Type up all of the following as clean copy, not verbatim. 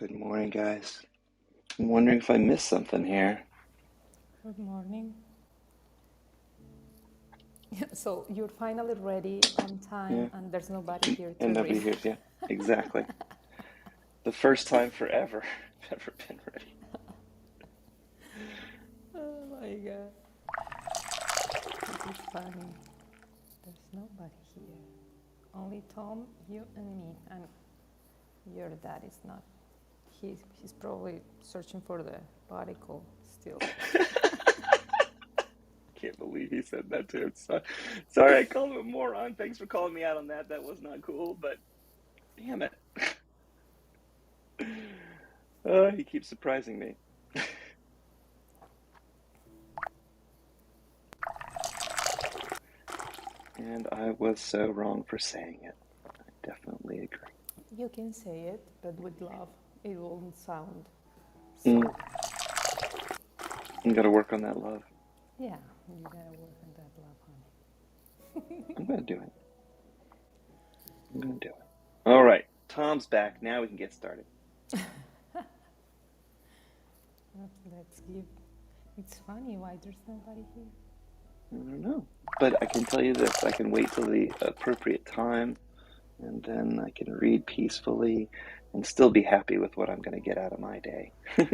Good morning, guys. I'm wondering if I missed something here. Good morning. So you're finally ready on time, Yeah, and there's nobody here and to nobody read. here. Yeah, exactly. The first time forever I've ever been ready. Oh my God. This is funny. There's nobody here. Only Tom, you, and me. And your dad is not. He's probably searching for the article still. Can't believe he said that too. Sorry, I called him a moron. Thanks for calling me out on that. That was not cool, but damn it. He keeps surprising me. And I was so wrong for saying it. I definitely agree. You can say it, but with love. It won't sound so. Mm, you gotta work on that love. Yeah, you gotta work on that love, honey. I'm gonna do it. I'm gonna do it. All right, Tom's back. Now we can get started. Let's give. It's funny why there's nobody here. I don't know. But I can tell you this, I can wait till the appropriate time, and then I can read peacefully and still be happy with what I'm going to get out of my day. Yes.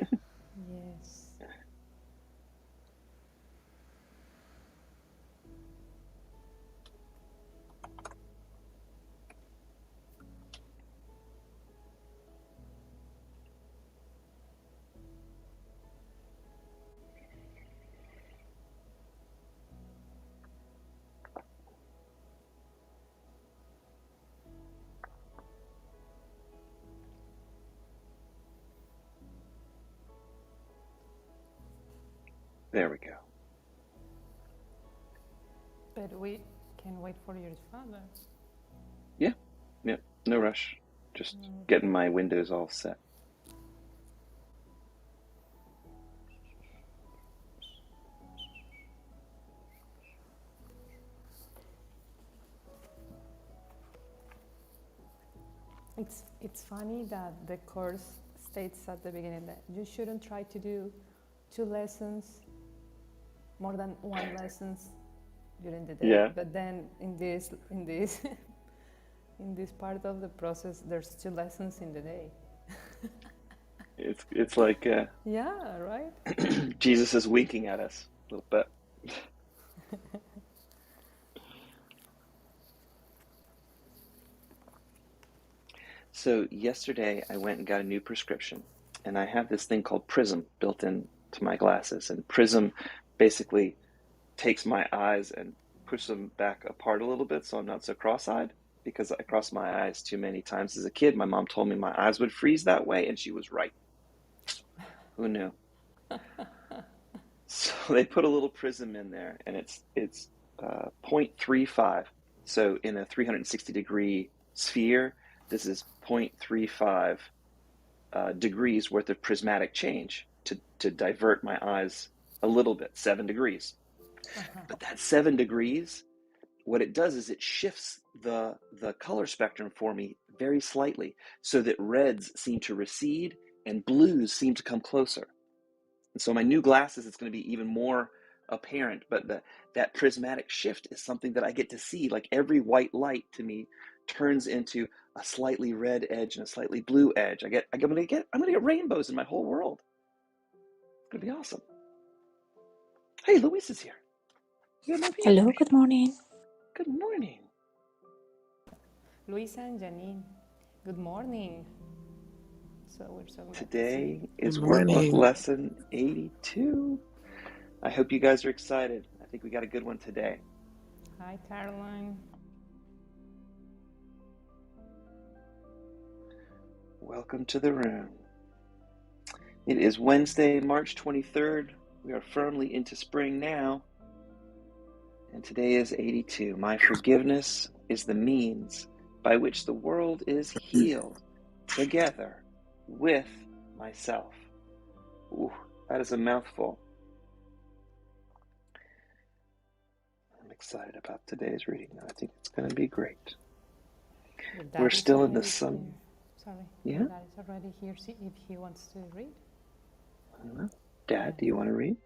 There we go. But we can wait for your father. Yeah, no rush. Just No. getting my windows all set. It's funny that the course states at the beginning that you shouldn't try to do 2 lessons, more than 1 lessons during the day. Yeah, But then in this in this part of the process, there's 2 lessons in the day. it's like Yeah, right. Jesus is winking at us a little bit. So yesterday I went and got a new prescription, and I have this thing called Prism built into my glasses, and Prism basically takes my eyes and pushes them back apart a little bit so I'm not so cross-eyed, because I crossed my eyes too many times as a kid. My mom told me my eyes would freeze that way, and she was right. Who knew? So they put a little prism in there, and it's 0.35. So in a 360-degree sphere, this is 0.35 degrees worth of prismatic change to divert my eyes a little bit, 7 degrees. But that 7 degrees, what it does is it shifts the color spectrum for me very slightly, so that reds seem to recede and blues seem to come closer. And so my new glasses, it's going to be even more apparent, but that prismatic shift is something that I get to see. Like every white light to me turns into a slightly red edge and a slightly blue edge. I'm gonna get rainbows in my whole world. It's gonna be awesome. Hey, Luis is here. Hello, good morning. Good morning. Luisa and Janine, good morning. So we're so glad to see you. Today is Good Workbook morning. Lesson 82. I hope you guys are excited. I think we got a good one today. Hi, Caroline. Welcome to the room. It is Wednesday, March 23rd. We are firmly into spring now. And today is 82. My forgiveness is the means by which the world is healed together with myself. Ooh, that is a mouthful. I'm excited about today's reading. I think it's going to be great. Your We're dad is still in the already sun. here. Sorry, Yeah? my dad is already here. See if he wants to read. Dad, do you want to read?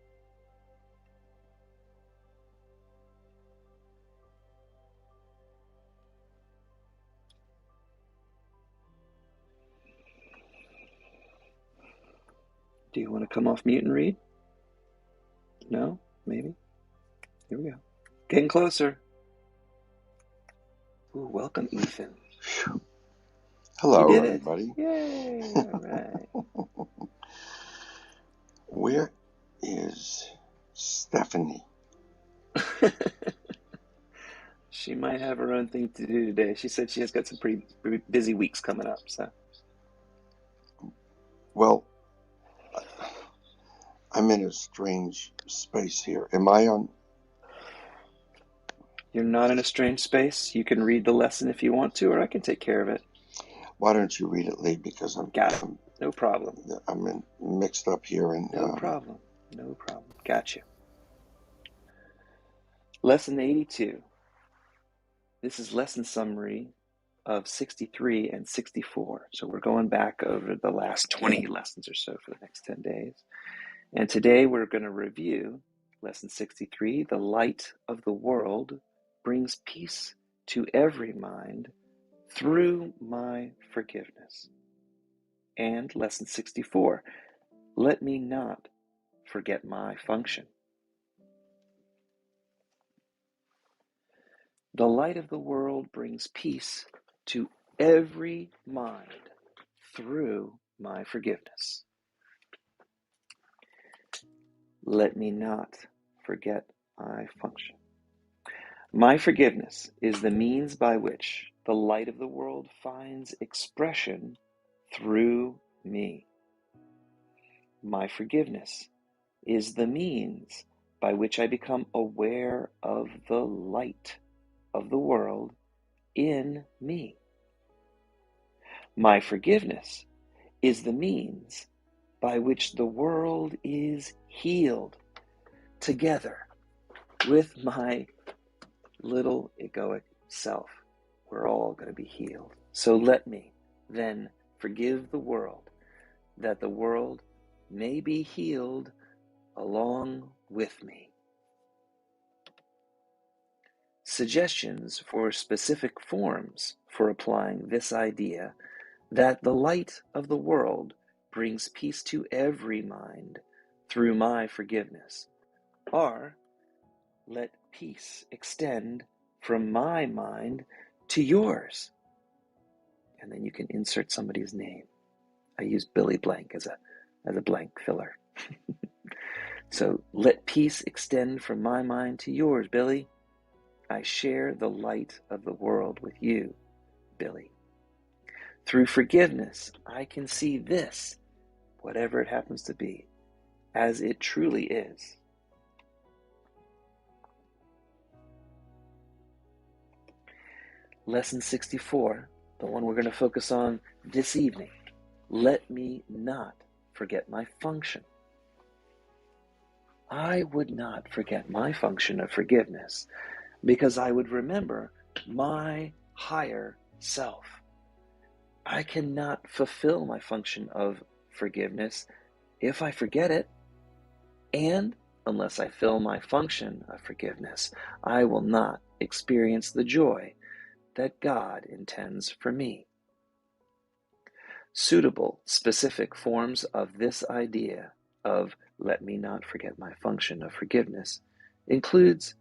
Do you want to come off mute and read? No? Maybe? Here we go. Getting closer. Ooh, welcome, Ethan. Hello, You did everybody. it. Yay! All right. Where is Stephanie? She might have her own thing to do today. She said she has got some pretty busy weeks coming up. So, Well, I'm in a strange space here. Am I on? you're not in a strange space. You can read the lesson if you want to, or I can take care of it. Why don't you read it, Lee? Because Got it. No problem. I'm mixed up here. And no problem. No problem. Got you. Lesson 82. This is lesson summary of 63 and 64. So we're going back over the last 20 lessons or so for the next 10 days. And today we're going to review lesson 63. The light of the world brings peace to every mind through my forgiveness. And lesson 64. Let me not forget my function. The light of the world brings peace to every mind through my forgiveness. Let me not forget my function. My forgiveness is the means by which the light of the world finds expression through me. My forgiveness is the means by which I become aware of the light of the world in me. My forgiveness is the means by which the world is healed together with my little egoic self. We're all going to be healed. So let me then forgive the world, that the world may be healed along with me. Suggestions for specific forms for applying this idea that the light of the world brings peace to every mind through my forgiveness are: let peace extend from my mind to yours. And then you can insert somebody's name. I use Billy Blank as a blank filler. So let peace extend from my mind to yours, Billy. I share the light of the world with you, Billy. Through forgiveness, I can see this, whatever it happens to be, as it truly is. Lesson 64, the one we're going to focus on this evening. Let me not forget my function. I would not forget my function of forgiveness because I would remember my higher self. I cannot fulfill my function of forgiveness if I forget it, and unless I fill my function of forgiveness, I will not experience the joy that God intends for me. Suitable, specific forms of this idea of let me not forget my function of forgiveness includes: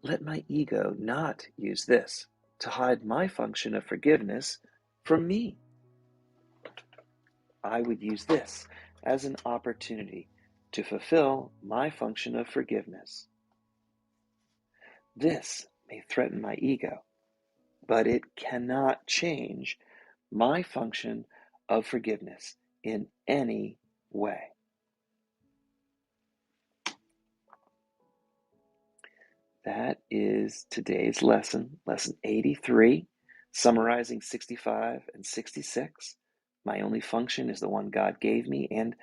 let my ego not use this to hide my function of forgiveness from me. I would use this as an opportunity to fulfill my function of forgiveness. This may threaten my ego, but it cannot change my function of forgiveness in any way. That is today's lesson, lesson 83, summarizing 65 and 66. My only function is the one God gave me, and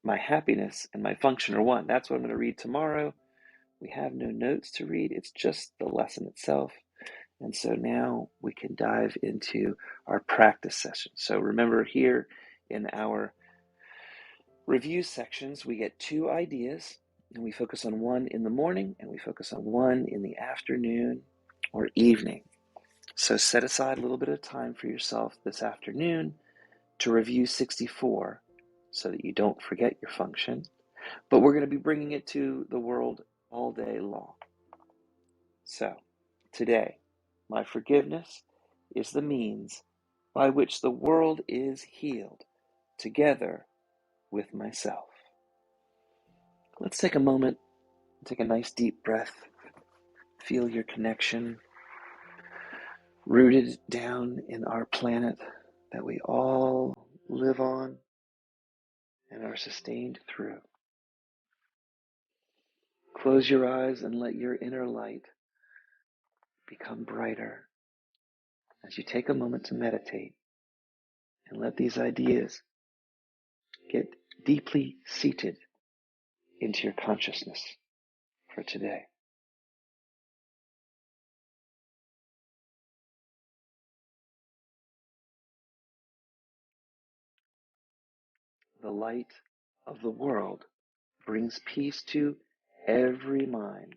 my happiness and my function are one. That's what I'm going to read tomorrow. We have no notes to read. It's just the lesson itself. And so now we can dive into our practice session. So remember, here in our review sections, we get 2 ideas, and we focus on one in the morning, and we focus on one in the afternoon or evening. So set aside a little bit of time for yourself this afternoon to review 64 so that you don't forget your function. But we're going to be bringing it to the world all day long. So today, my forgiveness is the means by which the world is healed together with myself. Let's take a moment, take a nice deep breath, feel your connection rooted down in our planet that we all live on and are sustained through. Close your eyes and let your inner light become brighter as you take a moment to meditate and let these ideas get deeply seated into your consciousness for today. The light of the world brings peace to every mind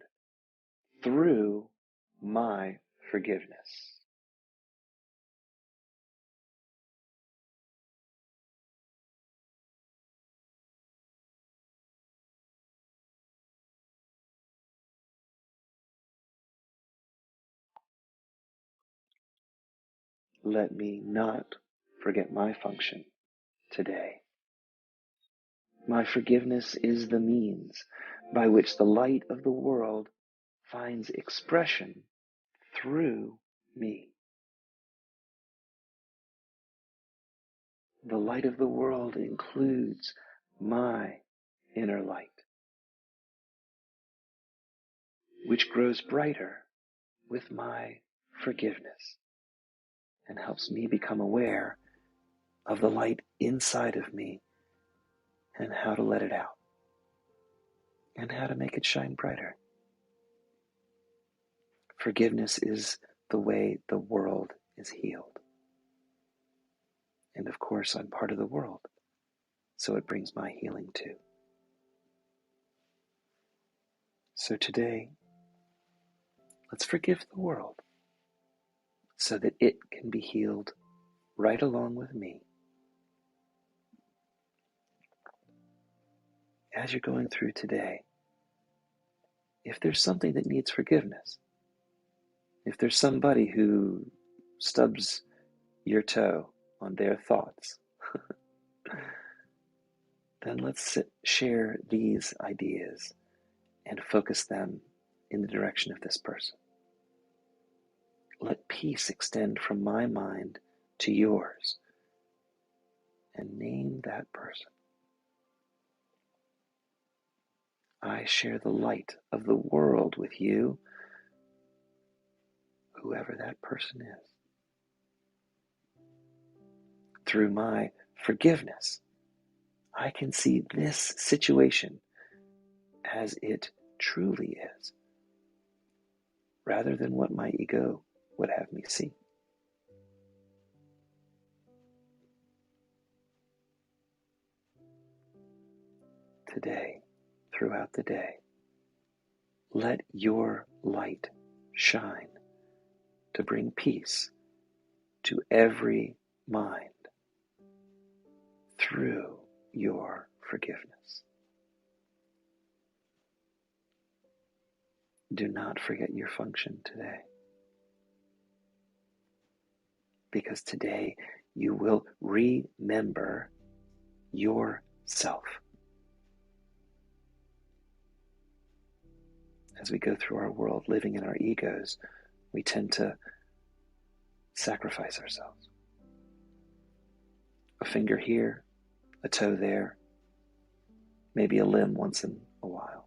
through my forgiveness. Let me not forget my function today. My forgiveness is the means by which the light of the world finds expression through me. The light of the world includes my inner light, which grows brighter with my forgiveness and helps me become aware of the light inside of me and how to let it out and how to make it shine brighter. Forgiveness is the way the world is healed. And of course, I'm part of the world, so it brings my healing too. So today, let's forgive the world so that it can be healed right along with me. As you're going through today, if there's something that needs forgiveness, if there's somebody who stubs your toe on their thoughts, then let's share these ideas and focus them in the direction of this person. Let peace extend from my mind to yours and name that person. I share the light of the world with you, whoever that person is. Through my forgiveness, I can see this situation as it truly is, rather than what my ego would have me see. Today, throughout the day, let your light shine to bring peace to every mind through your forgiveness. Do not forget your function today, because today you will remember yourself. As we go through our world living in our egos, we tend to sacrifice ourselves. A finger here, a toe there, maybe a limb once in a while.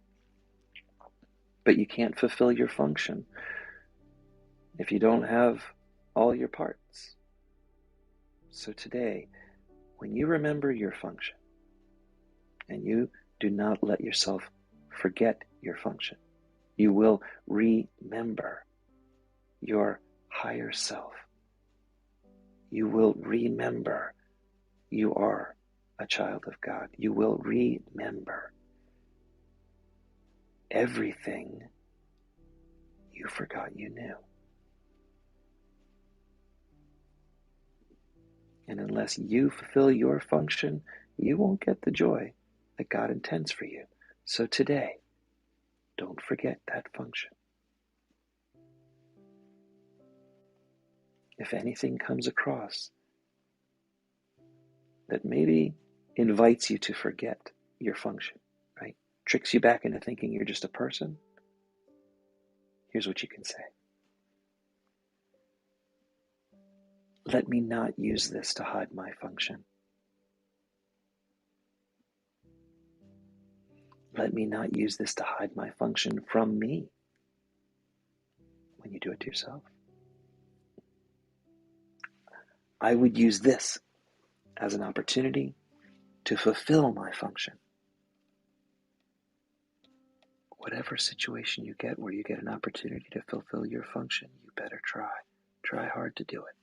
But you can't fulfill your function if you don't have all your parts. So today, when you remember your function, and you do not let yourself forget your function, you will remember your higher self. You will remember you are a child of God. You will remember everything you forgot you knew. And unless you fulfill your function, you won't get the joy that God intends for you. So today, don't forget that function. If anything comes across that maybe invites you to forget your function, right? Tricks you back into thinking you're just a person, here's what you can say. Let me not use this to hide my function. Let me not use this to hide my function from me when you do it to yourself. I would use this as an opportunity to fulfill my function. Whatever situation you get where you get an opportunity to fulfill your function, you better try. Try hard to do it.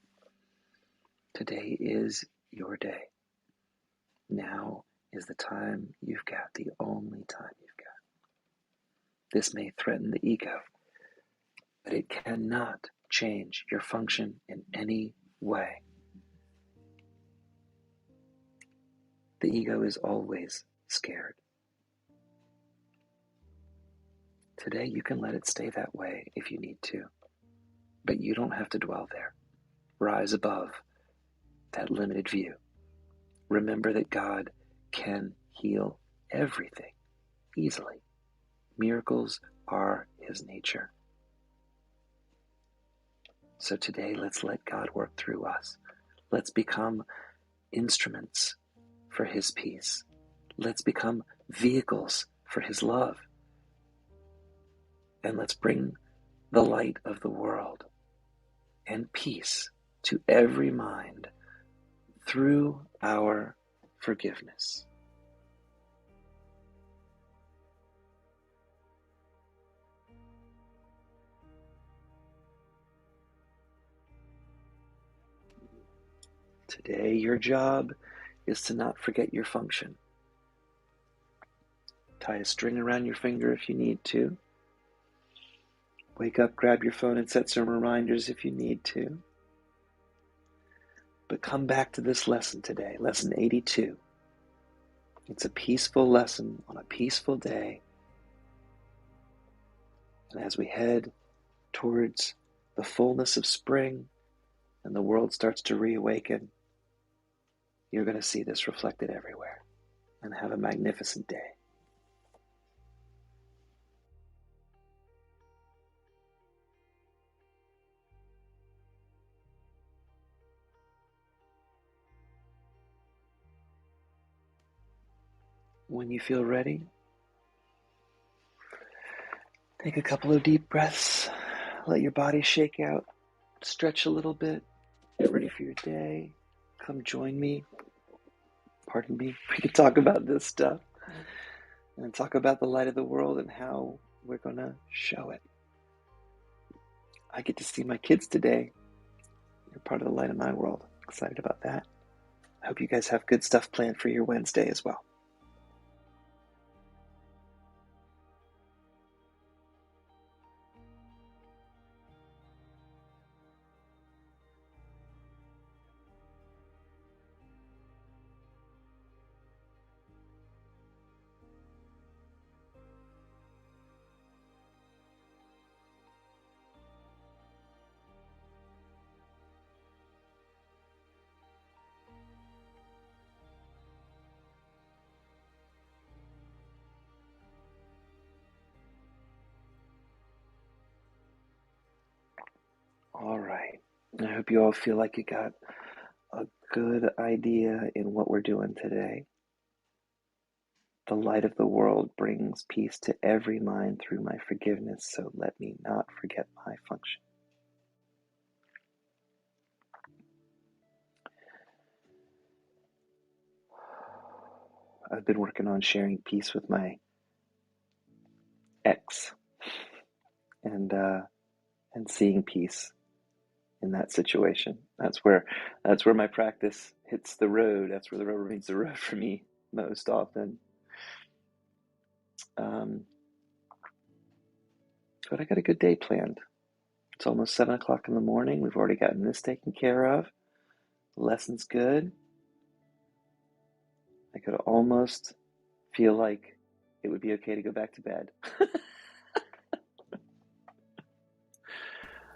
Today is your day. Now is the time you've got, the only time you've got. This may threaten the ego, but it cannot change your function in any way. The ego is always scared. Today you can let it stay that way if you need to, but you don't have to dwell there. Rise above that limited view. Remember that God can heal everything easily. Miracles are His nature. So today, let's let God work through us. Let's become instruments for His peace. Let's become vehicles for His love. And let's bring the light of the world and peace to every mind through our forgiveness. Today, your job is to not forget your function. Tie a string around your finger if you need to. Wake up, grab your phone, and set some reminders if you need to. But come back to this lesson today, lesson 82. It's a peaceful lesson on a peaceful day. And as we head towards the fullness of spring and the world starts to reawaken, you're going to see this reflected everywhere. And have a magnificent day. When you feel ready, take a couple of deep breaths. Let your body shake out. Stretch a little bit. Get ready for your day. Come join me. Pardon me. We can talk about this stuff. And talk about the light of the world and how we're going to show it. I get to see my kids today. You're part of the light of my world. Excited about that. I hope you guys have good stuff planned for your Wednesday as well. All right. I hope you all feel like you got a good idea in what we're doing today. The light of the world brings peace to every mind through my forgiveness, so let me not forget my function. I've been working on sharing peace with my ex and seeing peace in that situation. That's where my practice hits the road. That's where the rubber meets the road for me most often. But I got a good day planned. It's almost 7 o'clock in the morning. We've already gotten this taken care of. The lesson's good. I could almost feel like it would be okay to go back to bed.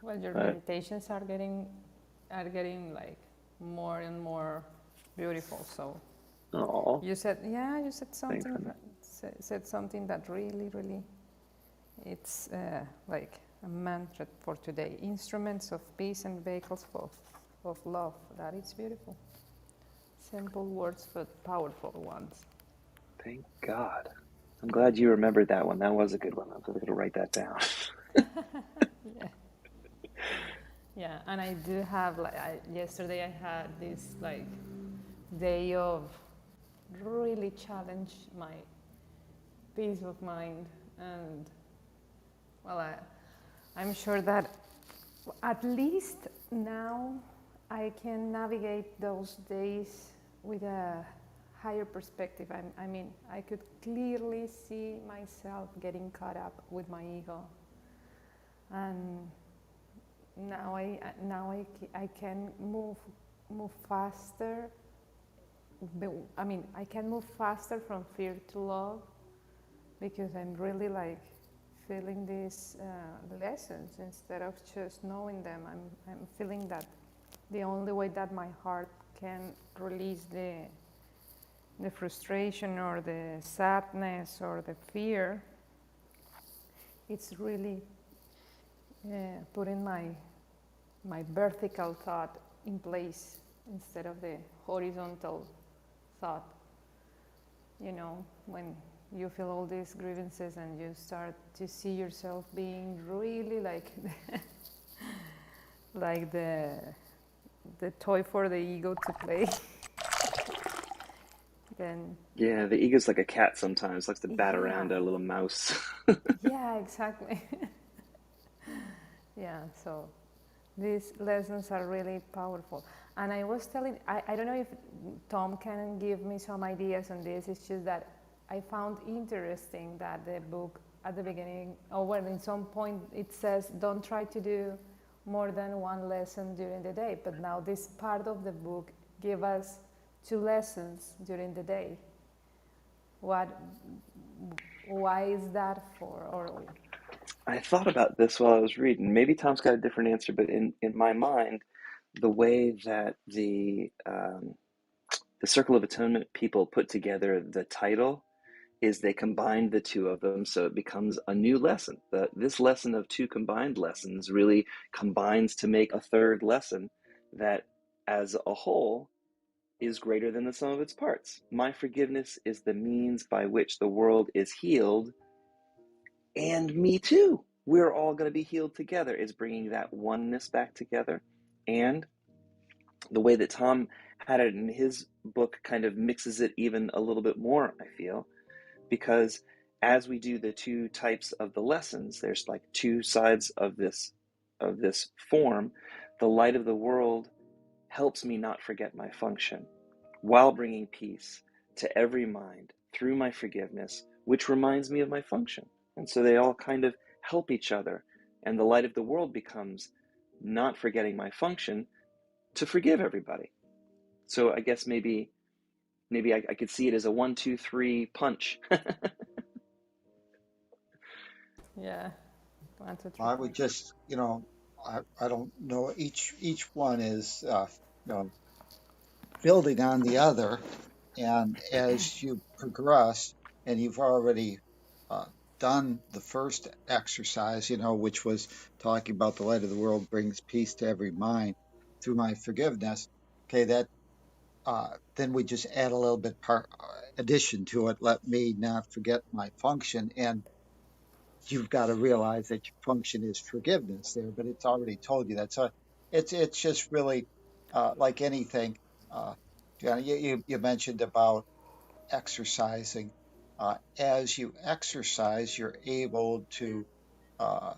Well, your But, meditations are getting like more and more beautiful. So you said thanks, something Linda. said something that really it's like a mantra for today. Instruments of peace and vehicles of love. That is beautiful. Simple words but powerful ones. Thank God. I'm glad you remembered that one. That was a good one. I'm going to write that down. Yeah. Yeah, and I do have yesterday I had this like day of really challenge my peace of mind, and well, I'm sure that at least now I can navigate those days with a higher perspective. I mean, I could clearly see myself getting caught up with my ego, and now I can move faster. I mean, I can move faster from fear to love because I'm really like feeling these lessons instead of just knowing them. I'm feeling that the only way that my heart can release the frustration or the sadness or the fear, it's really putting my vertical thought in place instead of the horizontal thought. You know, when you feel all these grievances and you start to see yourself being really like like the toy for the ego to play, then Yeah, the ego's like a cat sometimes, likes to bat yeah, around a little mouse. yeah, exactly. Yeah, so these lessons are really powerful. And I was telling, I don't know if Tom can give me some ideas on this. It's just that I found interesting that the book at the beginning, or when in some point it says, don't try to do more than one lesson during the day. But now this part of the book give us 2 lessons during the day. Why is that for? Or I thought about this while I was reading. Maybe Tom's got a different answer, but in my mind, the way that the Circle of Atonement people put together the title is they combined the two of them, so it becomes a new lesson. This lesson of 2 combined lessons really combines to make a third lesson that, as a whole, is greater than the sum of its parts. My forgiveness is the means by which the world is healed, and me too. We're all going to be healed together. Is bringing that oneness back together. And the way that Tom had it in his book kind of mixes it even a little bit more, I feel, because as we do the 2 types of the lessons, there's like 2 sides of this form. The light of the world helps me not forget my function while bringing peace to every mind through my forgiveness, which reminds me of my function. And so they all kind of help each other. And the light of the world becomes not forgetting my function to forgive everybody. So I guess maybe I could see it as a 1, 2, 3 punch. yeah, 1, 2, 3 I would points. just, I don't know. Each one is, building on the other, and as you progress, and you've already uh, done the first exercise, which was talking about the light of the world brings peace to every mind through my forgiveness. Okay, that then we just add a little bit addition to it. Let me not forget my function, and you've got to realize that your function is forgiveness there, but it's already told you that. So it's just really like anything. You mentioned about exercising. As you exercise, you're able to uh,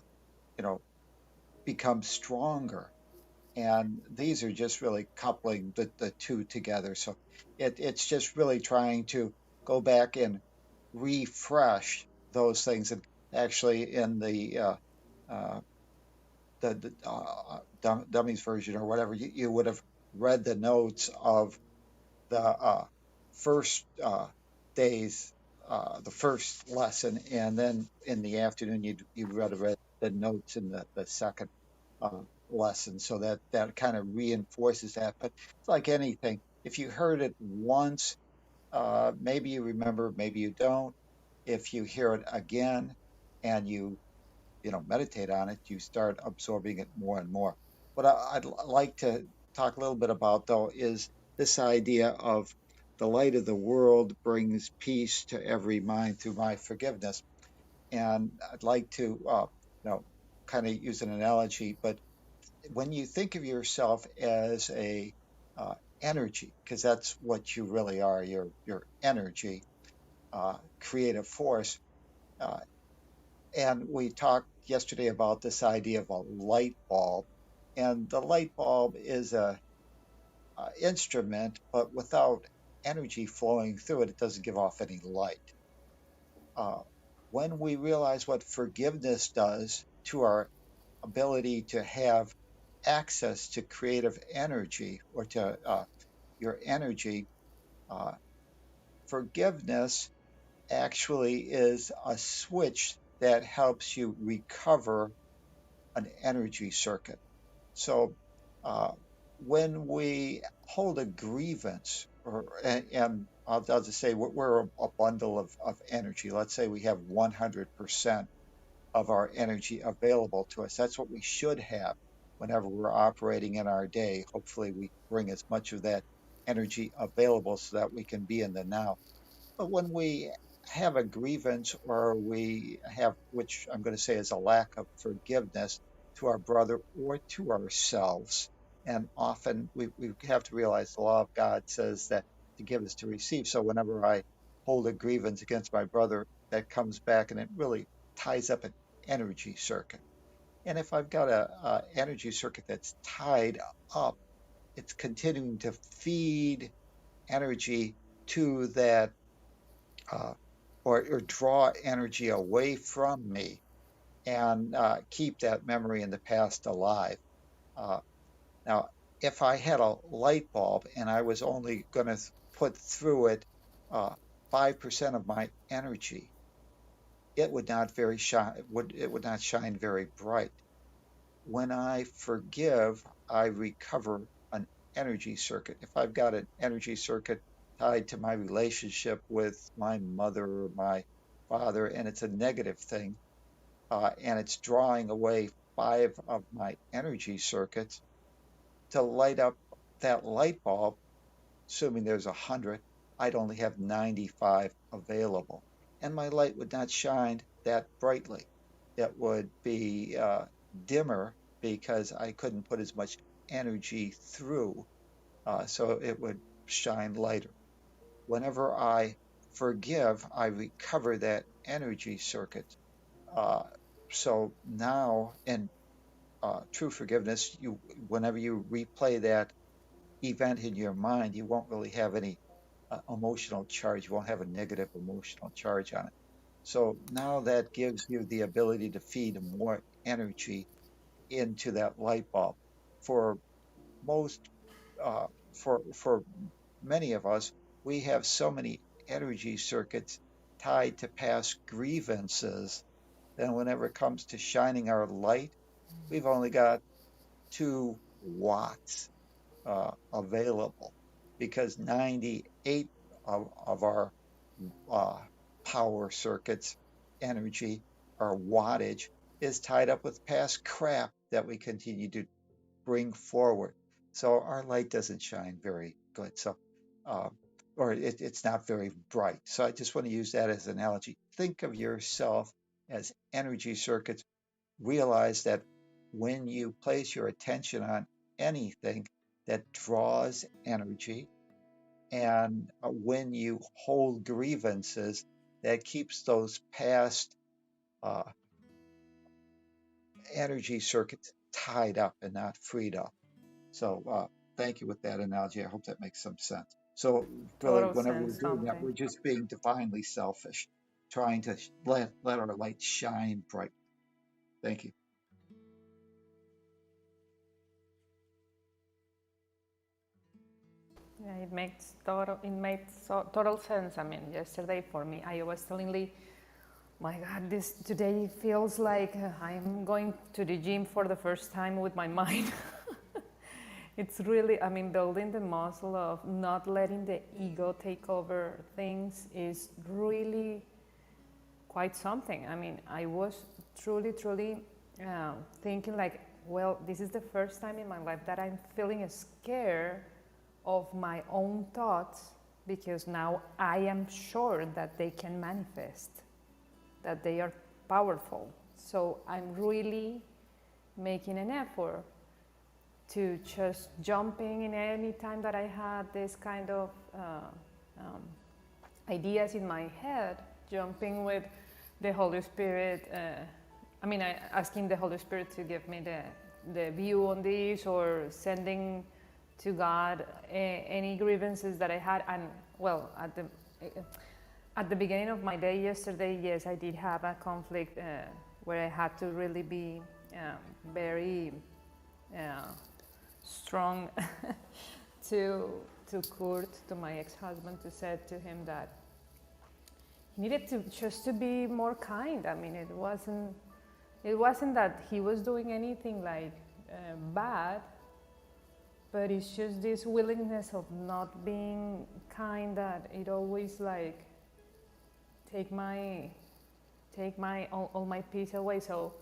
you know become stronger. And these are just really coupling the two together. So it's just really trying to go back and refresh those things. And actually, in uh, the Dummies version or whatever, you would have read the notes of the first days, the first lesson, and then in the afternoon you read the notes in the second uh, lesson, so that kind of reinforces that. But it's like anything, if you heard it once, maybe you remember, maybe you don't. If you hear it again and you meditate on it, you start absorbing it more and more. What I'd like to talk a little bit about, though, is this idea of the light of the world brings peace to every mind through my forgiveness. And I'd like to, kind of use an analogy, but when you think of yourself as a uh, energy, because that's what you really are, your energy, creative force. Uh, and we talked yesterday about this idea of a light bulb, and the light bulb is a instrument, but without energy flowing through it, it doesn't give off any light. Uh, when we realize what forgiveness does to our ability to have access to creative energy or to your energy, uh, forgiveness actually is a switch that helps you recover an energy circuit. So uh, when we hold a grievance, and I'll just say we're a bundle of energy. Let's say we have 100% of our energy available to us. That's what we should have whenever we're operating in our day. Hopefully, we bring as much of that energy available so that we can be in the now. But when we have a grievance or we have, which I'm going to say is a lack of forgiveness to our brother or to ourselves, and often we have to realize the law of God says that to give is to receive. So whenever I hold a grievance against my brother, that comes back and it really ties up an energy circuit. And if I've got a energy circuit that's tied up, it's continuing to feed energy to that uh, or draw energy away from me and keep that memory in the past alive. Uh, now, if I had a light bulb and I was only going to put through it uh, 5% of my energy, it would not very shine. It would not shine very bright. When I forgive, I recover an energy circuit. If I've got an energy circuit tied to my relationship with my mother or my father, and it's a negative thing, and it's drawing away 5 of my energy circuits to light up that light bulb, assuming there's 100, I'd only have 95 available. And my light would not shine that brightly. It would be dimmer because I couldn't put as much energy through, so it would shine lighter. Whenever I forgive, I recover that energy circuit. Uh, so now, in true forgiveness, whenever you replay that event in your mind, you won't really have any emotional charge. You won't have a negative emotional charge on it. So now that gives you the ability to feed more energy into that light bulb. For most, for many of us, we have so many energy circuits tied to past grievances. Then, whenever it comes to shining our light, we've only got 2 watts available because 98 of our uh, power circuits energy or wattage is tied up with past crap that we continue to bring forward. So our light doesn't shine very good. So, um, or it's not very bright. So I just want to use that as an analogy. Think of yourself as energy circuits. Realize that when you place your attention on anything that draws energy, and when you hold grievances, that keeps those past uh, energy circuits tied up and not freed up. So thank you with that analogy. I hope that makes some sense. So really, Total whenever we're sense, doing that, Dante. we're just being divinely selfish, trying to let our light shine bright. Thank you. Yeah, it makes total sense. I mean, yesterday for me, I was telling Lee, my God, this today feels like I'm going to the gym for the first time with my mind. It's really, I mean, building the muscle of not letting the ego take over things is really quite something. I mean, I was truly thinking like, well, this is the first time in my life that I'm feeling scared of my own thoughts because now I am sure that they can manifest, that they are powerful. So I'm really making an effort to just jumping in any time that I had this kind of um, ideas in my head, jumping with the Holy Spirit. Asking the Holy Spirit to give me the view on this, or sending to God any grievances that I had. And well, at the beginning of my day yesterday, yes, I did have a conflict where I had to really be very uh, strong to Kurt, to my ex-husband, to say to him that he needed to just to be more kind. I mean, it wasn't that he was doing anything like bad, but it's just this willingness of not being kind that it always like take my all my peace away. So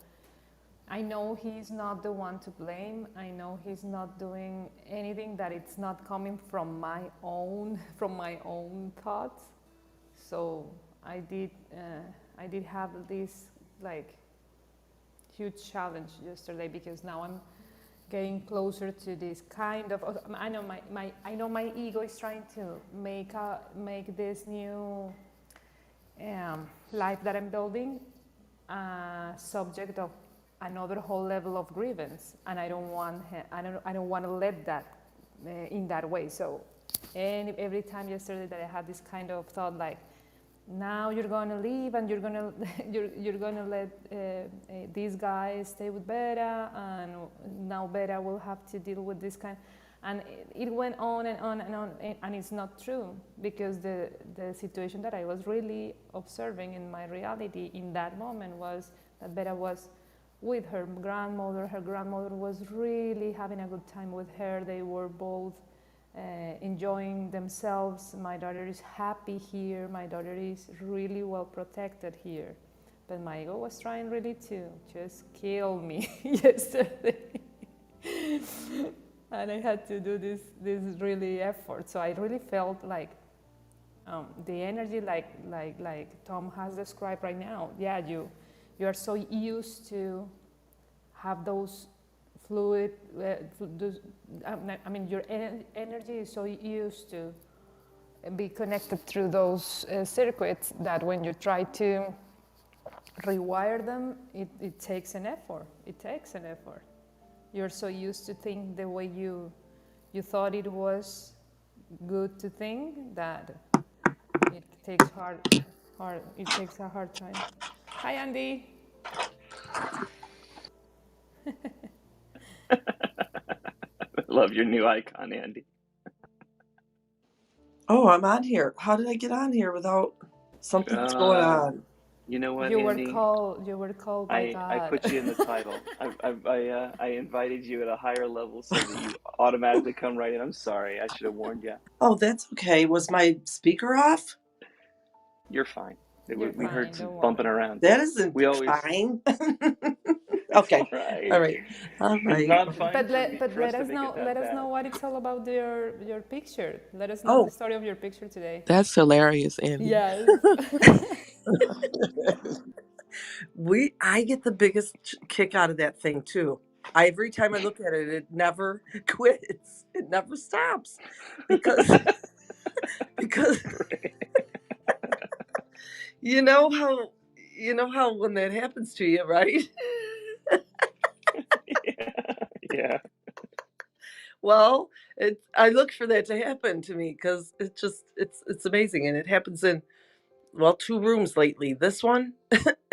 I know he's not the one to blame. I know he's not doing anything that it's not coming from my own thoughts. So I did have this like huge challenge yesterday, because now I'm getting closer to this kind of. I know my ego is trying to make this new life that I'm building subject of another whole level of grievance, and I don't want to let that in that way. So, and every time yesterday that I had this kind of thought, like, now you're gonna leave and you're gonna you're gonna let these guys stay with Beta, and now Beta will have to deal with this kind. And it went on and on and on, and it's not true, because the situation that I was really observing in my reality in that moment was that Beta was with her grandmother. Her grandmother was really having a good time with her. They were both enjoying themselves. My daughter is happy here. My daughter is really well protected here. But my ego was trying really to just kill me yesterday. And I had to do this really effort. So I really felt like the energy, like Tom has described right now. Yeah, you are so used to have those fluid. Your energy is so used to be connected through those circuits that when you try to rewire them, it takes an effort. It takes an effort. You're so used to think the way you thought it was good to think, that it takes it takes a hard time. Hi, Andy. Love your new icon, Andy. Oh, I'm on here. How did I get on here without something's going on? You know what, You were Andy? called by God. I put you in the title. I invited you at a higher level so that you automatically come right in. I'm sorry. I should have warned you. Oh, that's okay. Was my speaker off? You're fine. You're We heard fine, some don't bumping worry. around. That isn't We always fine. It's Okay. all All right. right. It's not fine But for us let to us make know it that bad. what it's all about, your picture. Let us know the Oh, story of your picture today. That's hilarious, Andy. Yes. I get the biggest kick out of that thing too. Every time I look at it, it never quits. It never stops because you know how when that happens to you, right? Yeah. Well, I look for that to happen to me because it's amazing, and it happens in, well, two rooms lately. This one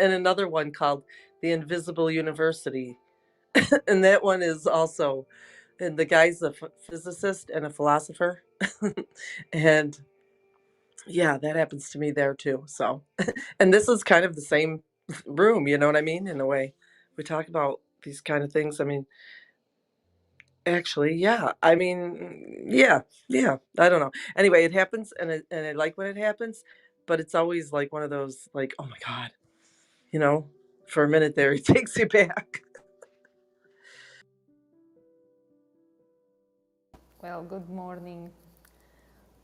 and another one called the Invisible University, and that one is also, and the guy's a physicist and a philosopher, and yeah, that happens to me there too. So, and this is kind of the same room, you know what I mean? In a way, we talk about these kind of things. I mean, actually, yeah. I mean, yeah, yeah. I don't know. Anyway, it happens, and I like when it happens, but it's always like one of those, like, oh my god, you know, for a minute there, it takes you back. Well, good morning.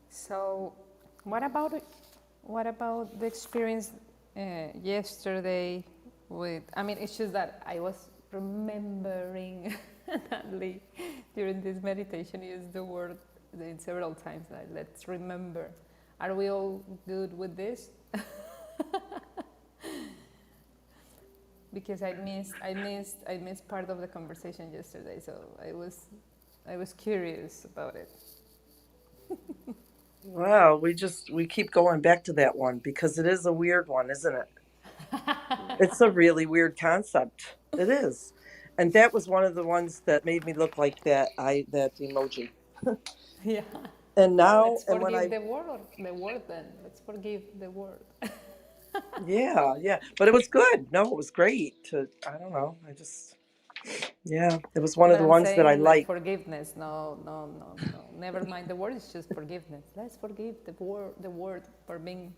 So, what about what about the experience yesterday with? I mean, it's just that I was remembering Natalie during this meditation used the word several times. Like, let's remember. Are we all good with this? Because I missed part of the conversation yesterday, so I was curious about it. Wow, we keep going back to that one because it is a weird one, isn't it? It's a really weird concept. It is. And that was one of the ones that made me look like that emoji. Yeah. And Well, now let's and when forgive I the word then. Let's forgive the word. yeah, yeah. But it was good. No, it was great to I don't know. Yeah, it was one of But the I'm ones that I saying like liked. forgiveness. No, no, no, no. Never mind the word. It's just forgiveness. Let's forgive the word for being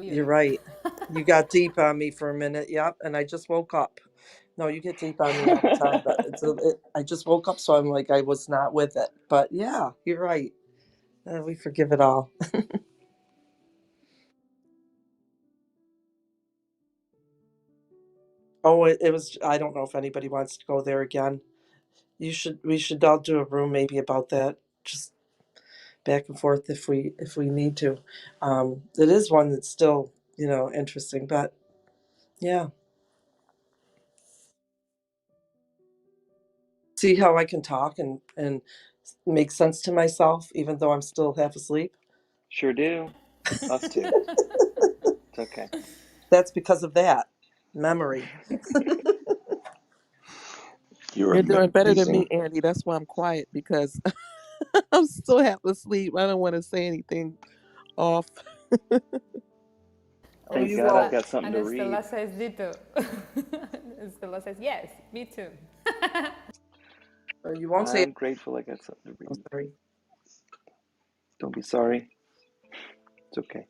You're weird. right. You got deep on me for a minute. Yep, and I just woke up. No, you get deep on me all the time, but I just woke up, so I'm like I was not with it. But yeah, you're right. We forgive it all. Oh, it was. I don't know if anybody wants to go there again. You should. We should all do a room maybe about that. Just back and forth if we need to. It is one that's still interesting, but yeah. See how I can talk and make sense to myself even though I'm still half asleep. Sure do. Us too. It's okay. That's because of that memory. You're You're doing better than me, amazing. Andy. That's why I'm quiet because I'm still half asleep. I don't want to say anything off. Oh, And Thank you God I've Stella won't. got something and to Stella read. says ditto. And Stella says yes, me too. You won't say it. I'm grateful I got something to Oh, read. sorry. Don't be sorry. It's okay.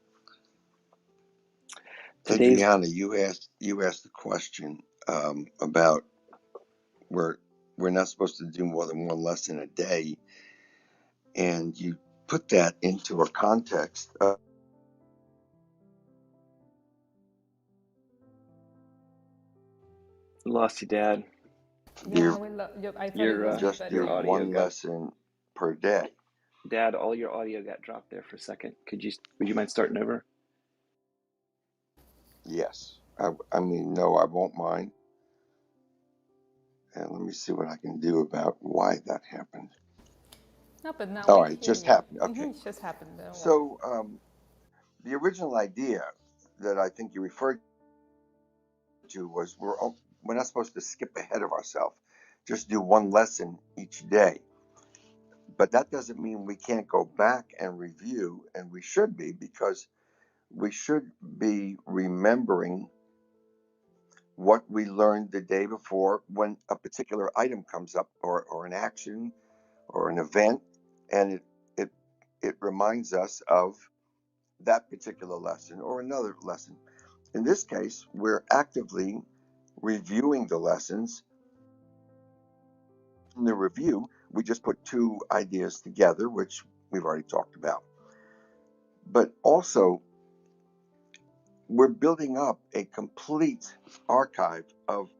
Today's Adriana, you asked the question about we're we're not supposed to do more than one lesson a day, and you put that into a context of lost you, Dad. Yeah, your I thought it Your was uh, me, just but your do audio one got lesson per day. Dad. All your audio got dropped there for a second. Would you mind starting over? Yes, I mean no, I won't mind. And let me see what I can do about why that happened. no. But now All we right, it hear just you. happened. Okay, It just happened. Don't worry. so the original idea that I think you referred to was we're not supposed to skip ahead of ourselves, just do one lesson each day. But that doesn't mean we can't go back and review, and we should be, because we should be remembering what we learned the day before when a particular item comes up, or an action or an event, and it it reminds us of that particular lesson or another lesson. In this case, we're actively reviewing the lessons. In the review, we just put two ideas together, which we've already talked about. But also, we're building up a complete archive of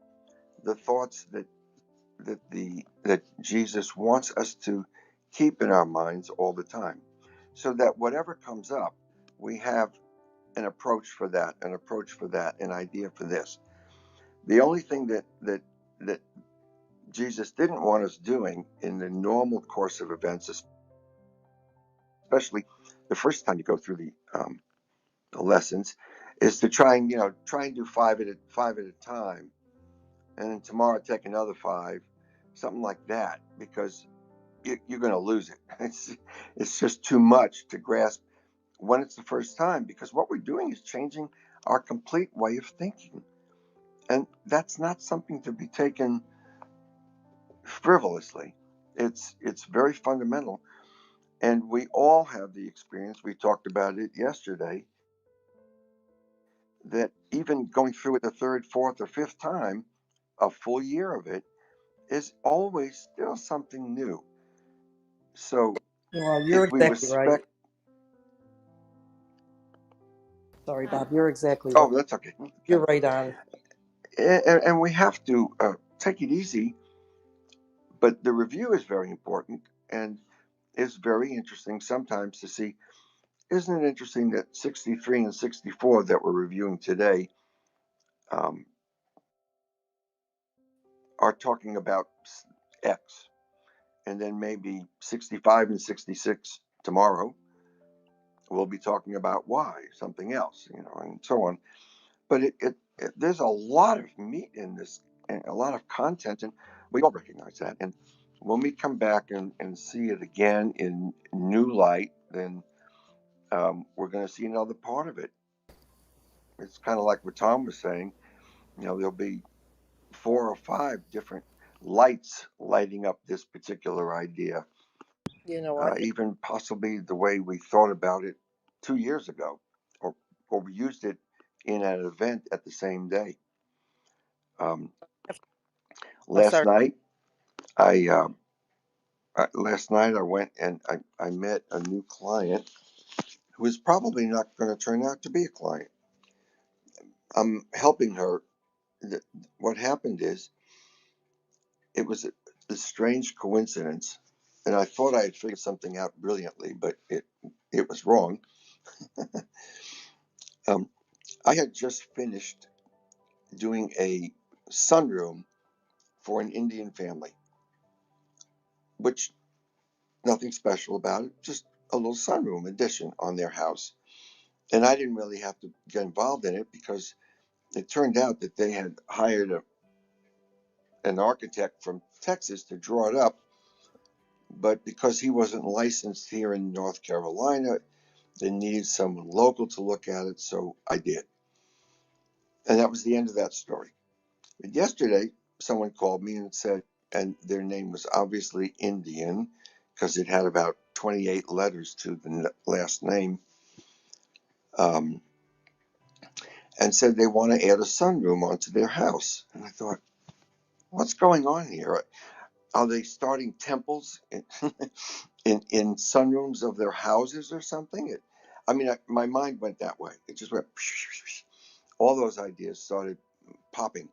the thoughts that Jesus wants us to keep in our minds all the time, so that whatever comes up, we have an approach for that, an approach for that, an idea for this. The only thing that Jesus didn't want us doing in the normal course of events, especially the first time you go through the lessons, is to try and do five at a time, and then tomorrow take another five, something like that, because you're going to lose it. It's just too much to grasp when it's the first time, because what we're doing is changing our complete way of thinking, and that's not something to be taken frivolously. It's very fundamental, and we all have the experience. We talked about it yesterday, that even going through it the third, fourth, or fifth time, a full year of it is always still something new. So Well, you're if we exactly right. respect, Sorry, Bob. You're exactly right. oh, that's okay. You're right on. And we have to take it easy, but the review is very important, and it's very interesting sometimes to see. Isn't it interesting that 63 and 64 that we're reviewing today um, are talking about X, and then maybe 65 and 66 tomorrow we'll be talking about Y, something else, and so on. But there's a lot of meat in this, and a lot of content, and we all recognize that. And when we come back and see it again in new light, then we're going to see another part of it. It's kind of like what Tom was saying. There'll be 4 or 5 different lights lighting up this particular idea, You know what? even possibly the way we thought about it 2 years ago, or we used it in an event at the same day. Um, Oh, last sorry. night, I last night I went and I met a new client who is probably not going to turn out to be a client. I'm helping her. What happened is, it was a strange coincidence, and I thought I had figured something out brilliantly, but it was wrong. Um, I had just finished doing a sunroom for an Indian family, which nothing special about it, just a little sunroom addition on their house. And I didn't really have to get involved in it, because it turned out that they had hired an architect from Texas to draw it up, but because he wasn't licensed here in North Carolina, they needed someone local to look at it, so I did. And that was the end of that story. But yesterday, someone called me and said, and their name was obviously Indian, because it had about 28 letters to the last name, um, and said they want to add a sunroom onto their house. And I thought, what's going on here? Are they starting temples in sunrooms of their houses or something? My mind went that way. It just went, all those ideas started popping.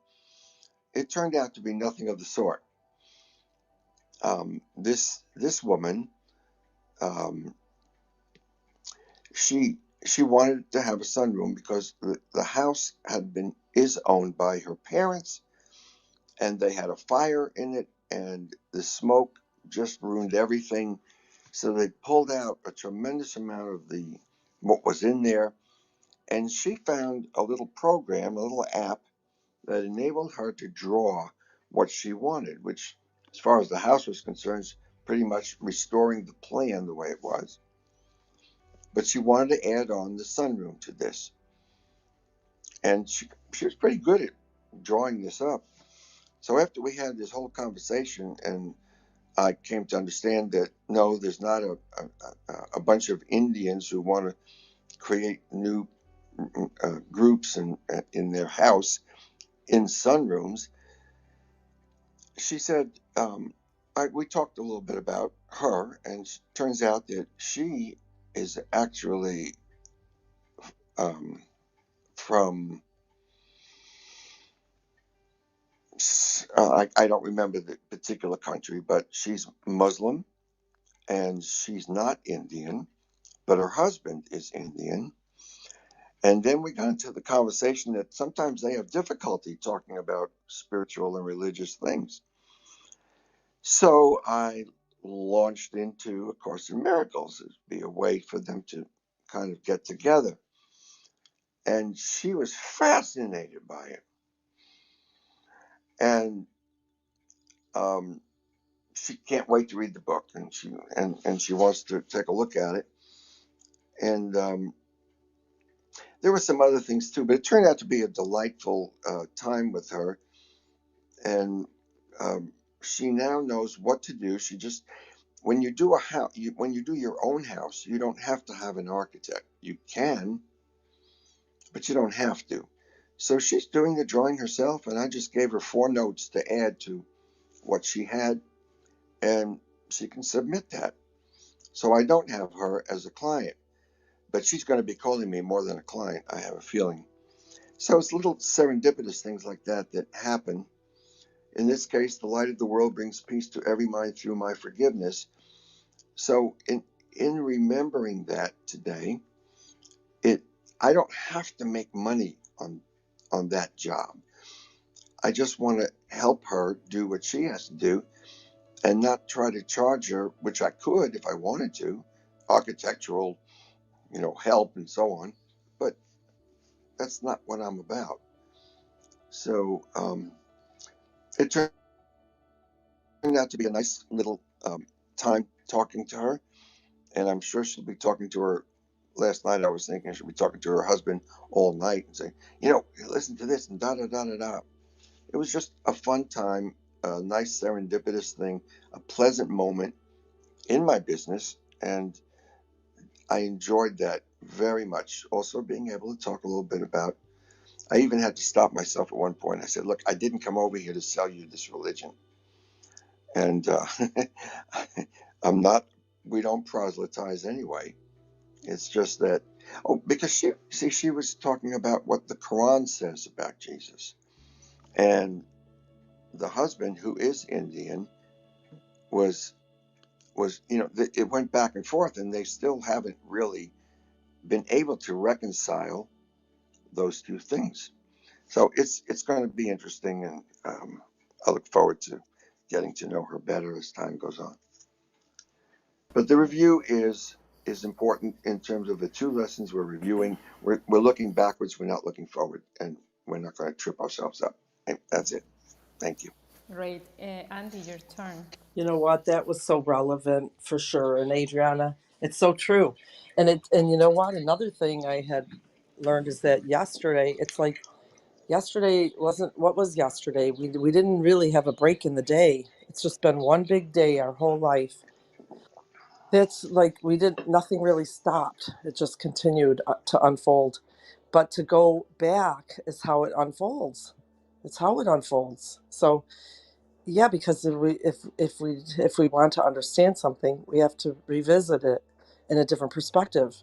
It turned out to be nothing of the sort. This woman, um, she wanted to have a sunroom because the house is owned by her parents, and they had a fire in it, and the smoke just ruined everything. So they pulled out a tremendous amount of what was in there, and she found a little program, a little app, that enabled her to draw what she wanted, which, as far as the house was concerned, is pretty much restoring the plan the way it was. But she wanted to add on the sunroom to this, and she was pretty good at drawing this up. So after we had this whole conversation, and I came to understand that no, there's not a bunch of Indians who want to create new groups in their house in sunrooms. She said, we talked a little bit about her, and it turns out that she is actually um, from, I don't remember the particular country, but she's Muslim, and she's not Indian, but her husband is Indian. And then we got into the conversation that sometimes they have difficulty talking about spiritual and religious things. So I launched into A Course in Miracles. It'd be a way for them to kind of get together. And she was fascinated by it. And she can't wait to read the book, and she wants to take a look at it. And there were some other things too, but it turned out to be a delightful time with her. And she now knows what to do. She just when you do a house, when you do your own house, you don't have to have an architect. You can, but you don't have to. So she's doing the drawing herself, and I just gave her 4 notes to add to what she had, and she can submit that. So I don't have her as a client, but she's going to be calling me more than a client, I have a feeling. So it's little serendipitous things like that that happen. In this case, the light of the world brings peace to every mind through my forgiveness. So in remembering that today, it I don't have to make money on that job. I just want to help her do what she has to do and not try to charge her, which I could if I wanted to, architectural, help and so on. But that's not what I'm about. So it turned out to be a nice little time talking to her, and I'm sure she'll be talking to her. Last night I was thinking she'll be talking to her husband all night and say, listen to this and da da da da da. It was just a fun time, a nice serendipitous thing, a pleasant moment in my business, and I enjoyed that very much. Also, being able to talk a little bit about. I even had to stop myself at one point. I said, "Look, I didn't come over here to sell you this religion, and I'm not. We don't proselytize anyway. It's just that. Oh, because she was talking about what the Quran says about Jesus, and the husband, who is Indian, was it went back and forth, and they still haven't really been able to reconcile those two things. So it's going to be interesting, and I look forward to getting to know her better as time goes on. But the review is important in terms of the 2 lessons we're reviewing. We're looking backwards. We're not looking forward, and we're not going to trip ourselves up. And that's it. Thank you. Great. Andy, your turn. You know what? That was so relevant for sure. And Adriana, it's so true. And you know what? Another thing I had learned is that yesterday, it's like yesterday wasn't what was yesterday. We didn't really have a break in the day. It's just been one big day our whole life. That's like we did nothing really stopped. It just continued to unfold. But to go back is how it unfolds. It's how it unfolds. So yeah, because if we want to understand something, we have to revisit it in a different perspective.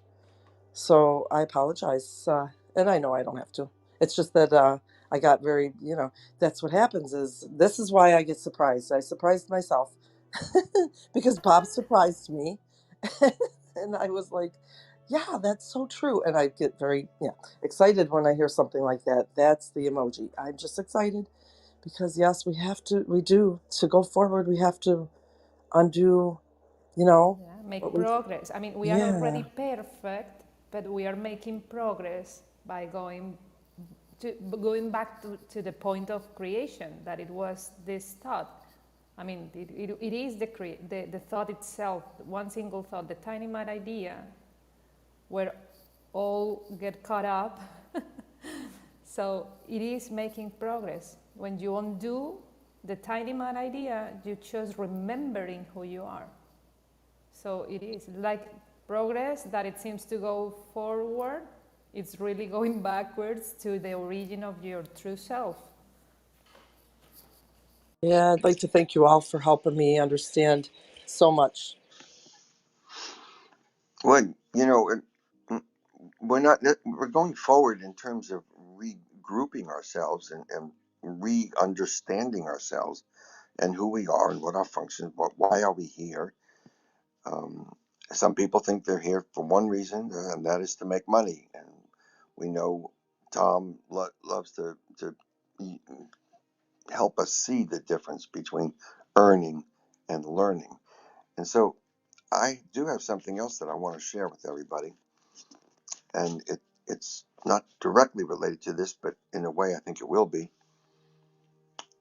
So I apologize, and I know I don't have to. It's just that I got very, that's what happens. This is why I get surprised. I surprised myself because Bob surprised me, and I was like, "Yeah, that's so true." And I get very, excited when I hear something like that. That's the emoji. I'm just excited because yes, we do to go forward. We have to undo, Yeah, make what we, progress. I mean, we are already yeah. perfect, but we are making progress by going back to the point of creation, that it was this thought. I mean, it is the thought itself, one single thought, the tiny mad idea, where all get caught up. So it is making progress. When you undo the tiny mad idea, you just remembering who you are. So it is like progress that it seems to go forward. It's really going backwards to the origin of your true self. Yeah, I'd like to thank you all for helping me understand so much. Well, we're going forward in terms of regrouping ourselves and re-understanding ourselves and who we are and what our functions, why are we here. Um, some people think they're here for one reason, and that is to make money. And we know Tom loves to help us see the difference between earning and learning. And so I do have something else that I want to share with everybody, and it's not directly related to this, but in a way I think it will be.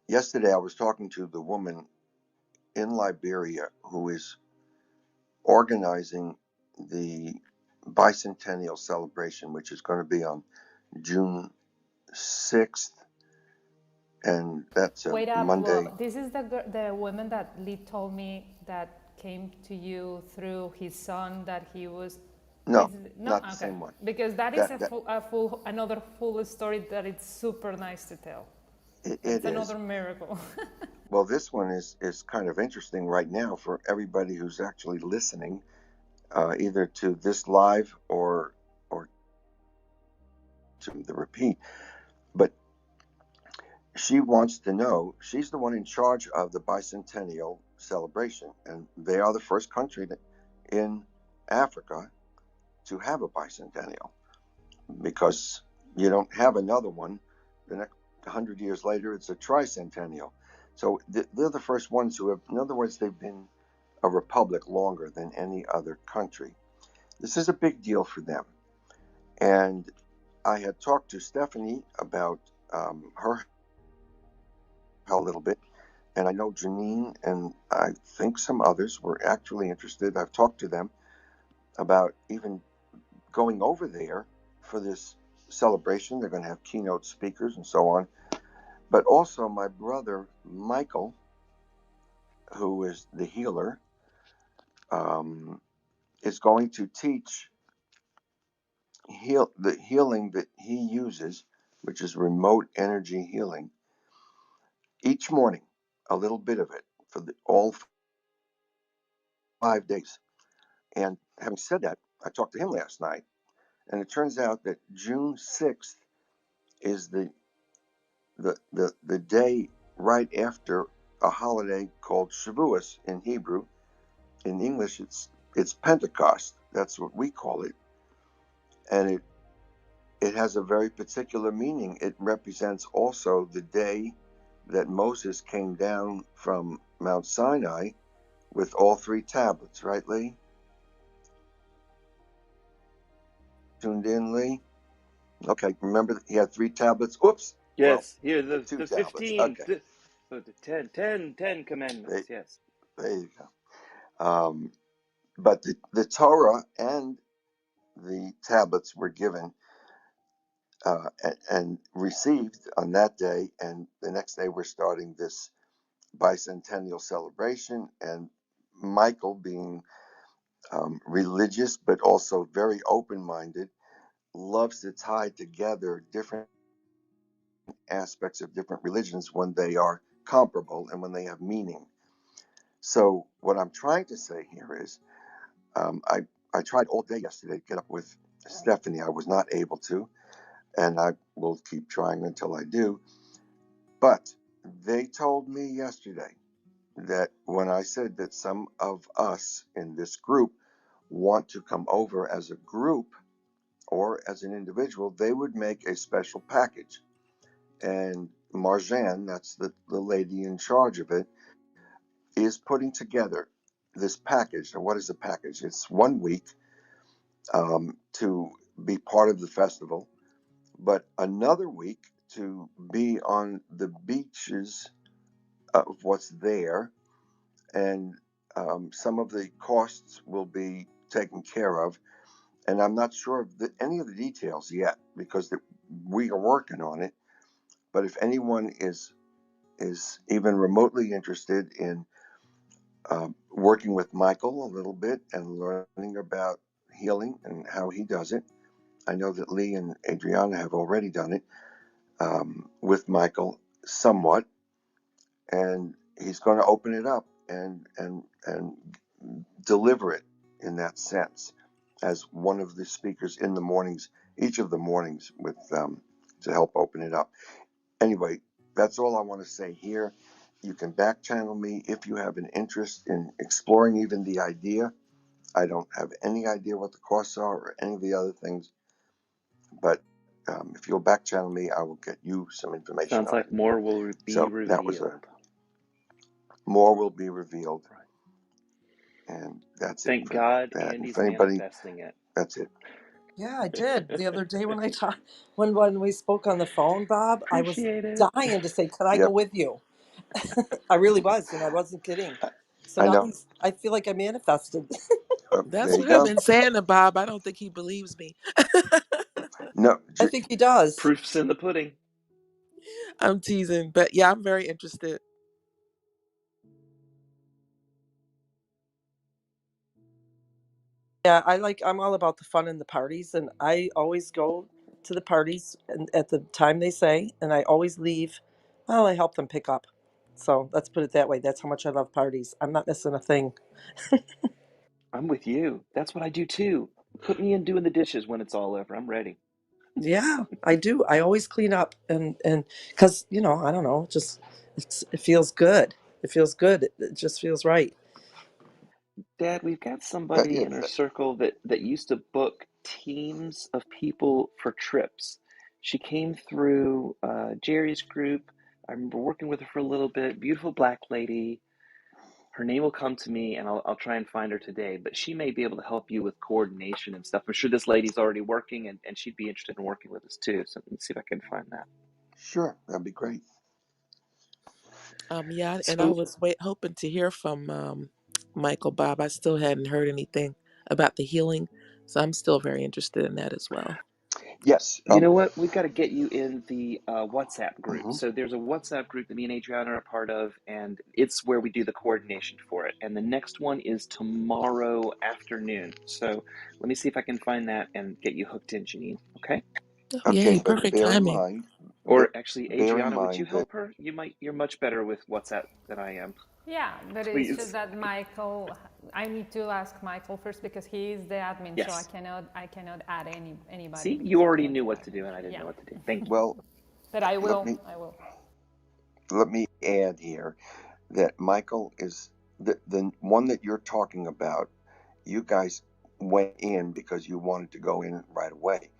Yesterday I was talking to the woman in Liberia who is organizing the Bicentennial Celebration, which is going to be on June 6th, and that's a Wait up, Monday. this is the woman that Lee told me that came to you through his son that he was. No, No, not the okay, same one. because that is That another full story that it's super nice to tell. it It's is. another miracle. Well, this one is kind of interesting right now for everybody who's actually listening, either to this live or to the repeat. But she wants to know. She's the one in charge of the Bicentennial Celebration, and they are the first country in Africa to have a bicentennial, because you don't have another one. The next 100 years later, it's a tricentennial. So they're the first ones who have, in other words, they've been a republic longer than any other country. This is a big deal for them. And I had talked to Stephanie about her a little bit, and I know Janine and I think some others were actually interested. I've talked to them about even going over there for this celebration. They're going to have keynote speakers and so on. But also, my brother Michael, who is the healer, is going to teach the healing that he uses, which is remote energy healing, each morning, a little bit of it for all 5 days. And having said that, I talked to him last night, and it turns out that June 6th is the day right after a holiday called Shavuos in Hebrew. In English, it's Pentecost. That's what we call it, and it has a very particular meaning. It represents also the day that Moses came down from Mount Sinai with all 3 tablets, right, Lee? Tuned in, Lee? Okay, remember he had 3 tablets? Oops. Well, Yes, here two the tablets. 15, Okay, the 10 there, commandments. Yes. there you go. But the Torah and the tablets were given and received on that day, and the next day we're starting this bicentennial celebration. And Michael, being religious but also very open-minded, loves to tie together different aspects of different religions when they are comparable and when they have meaning. So what I'm trying to say here is, I tried all day yesterday to get up with Stephanie. I was not able to, and I will keep trying until I do. But they told me yesterday that when I said that some of us in this group want to come over as a group or as an individual, they would make a special package. And Marjan, that's the lady in charge of it, is putting together this package. And what is a package? It's 1 week to be part of the festival, but another week to be on the beaches of what's there, and some of the costs will be taken care of. And I'm not sure of any of the details yet, because we are working on it. But if anyone is even remotely interested in working with Michael a little bit and learning about healing and how he does it, I know that Lee and Adriana have already done it with Michael somewhat, and he's going to open it up and deliver it in that sense as one of the speakers in the mornings, each of the mornings, with to help open it up. Anyway, that's all I want to say here. You can back channel me if you have an interest in exploring even the idea. I don't have any idea what the costs are or any of the other things, but if you'll back channel me, I will get you some information Sounds on it. like more will be So that was a revealed. more will be revealed. And that's it. Thank God that. Andy's If anybody, manifesting it. that's it. Yeah, I did the other day when I talked when we spoke on the phone, Bob. I was Appreciate it. dying to say, "Could I go Yep, with you?" I really was, and I wasn't kidding. So I now know. I feel like I manifested. That's There you what I've go. been saying to Bob. I don't think he believes me. No, I think he does. Proof's in the pudding. I'm teasing, but yeah, I'm very interested. Yeah, I'm all about the fun and the parties, and I always go to the parties and at the time they say, and I always leave. Well, I help them pick up. So let's put it that way. That's how much I love parties. I'm not missing a thing. I'm with you. That's what I do too. Put me in doing the dishes when it's all over. I'm ready. Yeah, I do. I always clean up and because I don't know, just it feels good. It feels good. It just feels right. Dad, we've got somebody yeah, in our circle that used to book teams of people for trips. She came through Jerry's group. I remember working with her for a little bit. Beautiful black lady. Her name will come to me, and I'll try and find her today. But she may be able to help you with coordination and stuff. I'm sure this lady's already working, and she'd be interested in working with us too. So let me see if I can find that. sure, that'd be great. Yeah, and I So was hoping to hear from Michael Bob. I still hadn't heard anything about the healing, so I'm still very interested in that as well. Yes. you know what? We've got to get you in the WhatsApp group. Mhm. So there's a WhatsApp group that me and Adriana are a part of, and it's where we do the coordination for it. And the next one is tomorrow afternoon. So let me see if I can find that and get you hooked in, Janine. Okay? Oh, Okay, yay, but perfect bear in timing. mind, Or actually, bear in Adriana, would you mind that help her? You're much better with WhatsApp than I am. Yeah, but it's just Please. that Michael, I need to ask Michael first because he is the admin, so Yes. I cannot add anybody See, because you he's already not the knew what to do, admin. and I didn't Yeah, know what to do. Thank you. well, but I let will. me I will. let me add here that Michael is the one that you're talking about. You guys went in because you wanted to go in right away,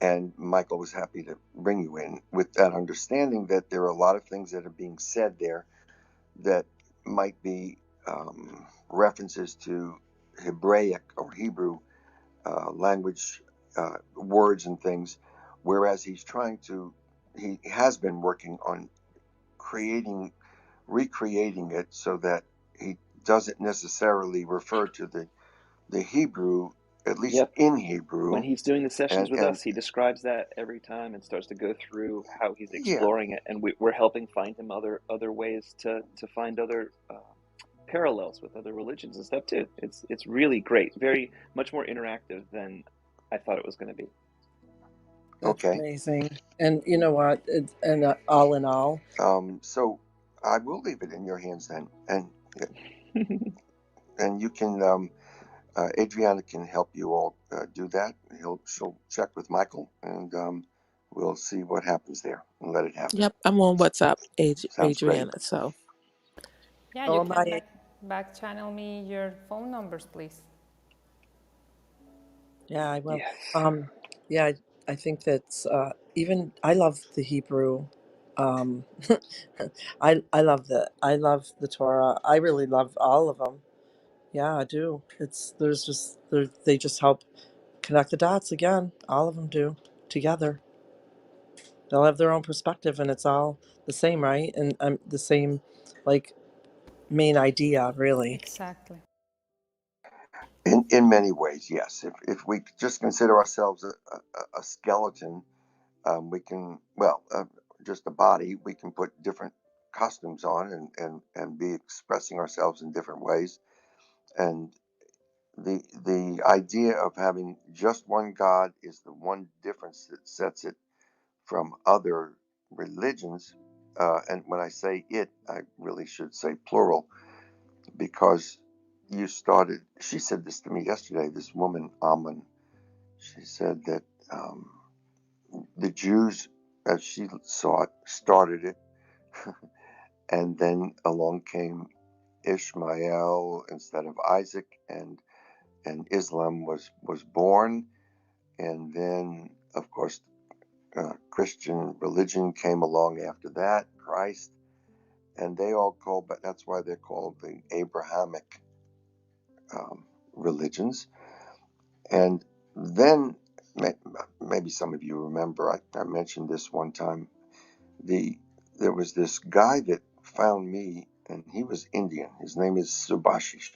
and Michael was happy to bring you in with that understanding that there are a lot of things that are being said there that might be references to Hebraic or Hebrew language words and things, whereas he has been working on recreating it so that he doesn't necessarily refer to the Hebrew, at least Yep. in When Hebrew, he's doing the sessions with and us, he describes that every time and starts to go through how he's yeah, exploring it, and we're helping find him other ways to find other parallels with other religions and stuff too. It's really great, very much more interactive than I thought it was going to be. That's okay. amazing. And you know what? All in all, So I will leave it in your hands then, and you can. Adriana can help you all do that. She'll check with Michael, and we'll see what happens there and let it happen. Yep, I'm on WhatsApp, Sounds great. Adriana. So, Yeah, so you am can I. back channel me your phone numbers, please. Yeah, I will. Yes. Yeah, I think that's even. I love the Hebrew. Um, I love the Torah. I really love all of them. Yeah, I do. They just help connect the dots again. All of them do together. They'll have their own perspective, and it's all the same, right? And the same, like, main idea, really. Exactly. In many ways, yes. If we just consider ourselves a skeleton, we can just a body. We can put different costumes on and be expressing ourselves in different ways. And the idea of having just one God is the one difference that sets it from other religions. And when I say it, I really should say plural because she said this to me yesterday, this woman, Amun. She said that the Jews, as she saw it, started it, and then along came Ishmael instead of Isaac, and Islam was born, and then of course Christian religion came along after that, Christ, and they all call, but that's why they're called the Abrahamic religions. And then maybe some of you remember, I mentioned this one time. There was this guy that found me, and he was Indian. His name is Subhashish,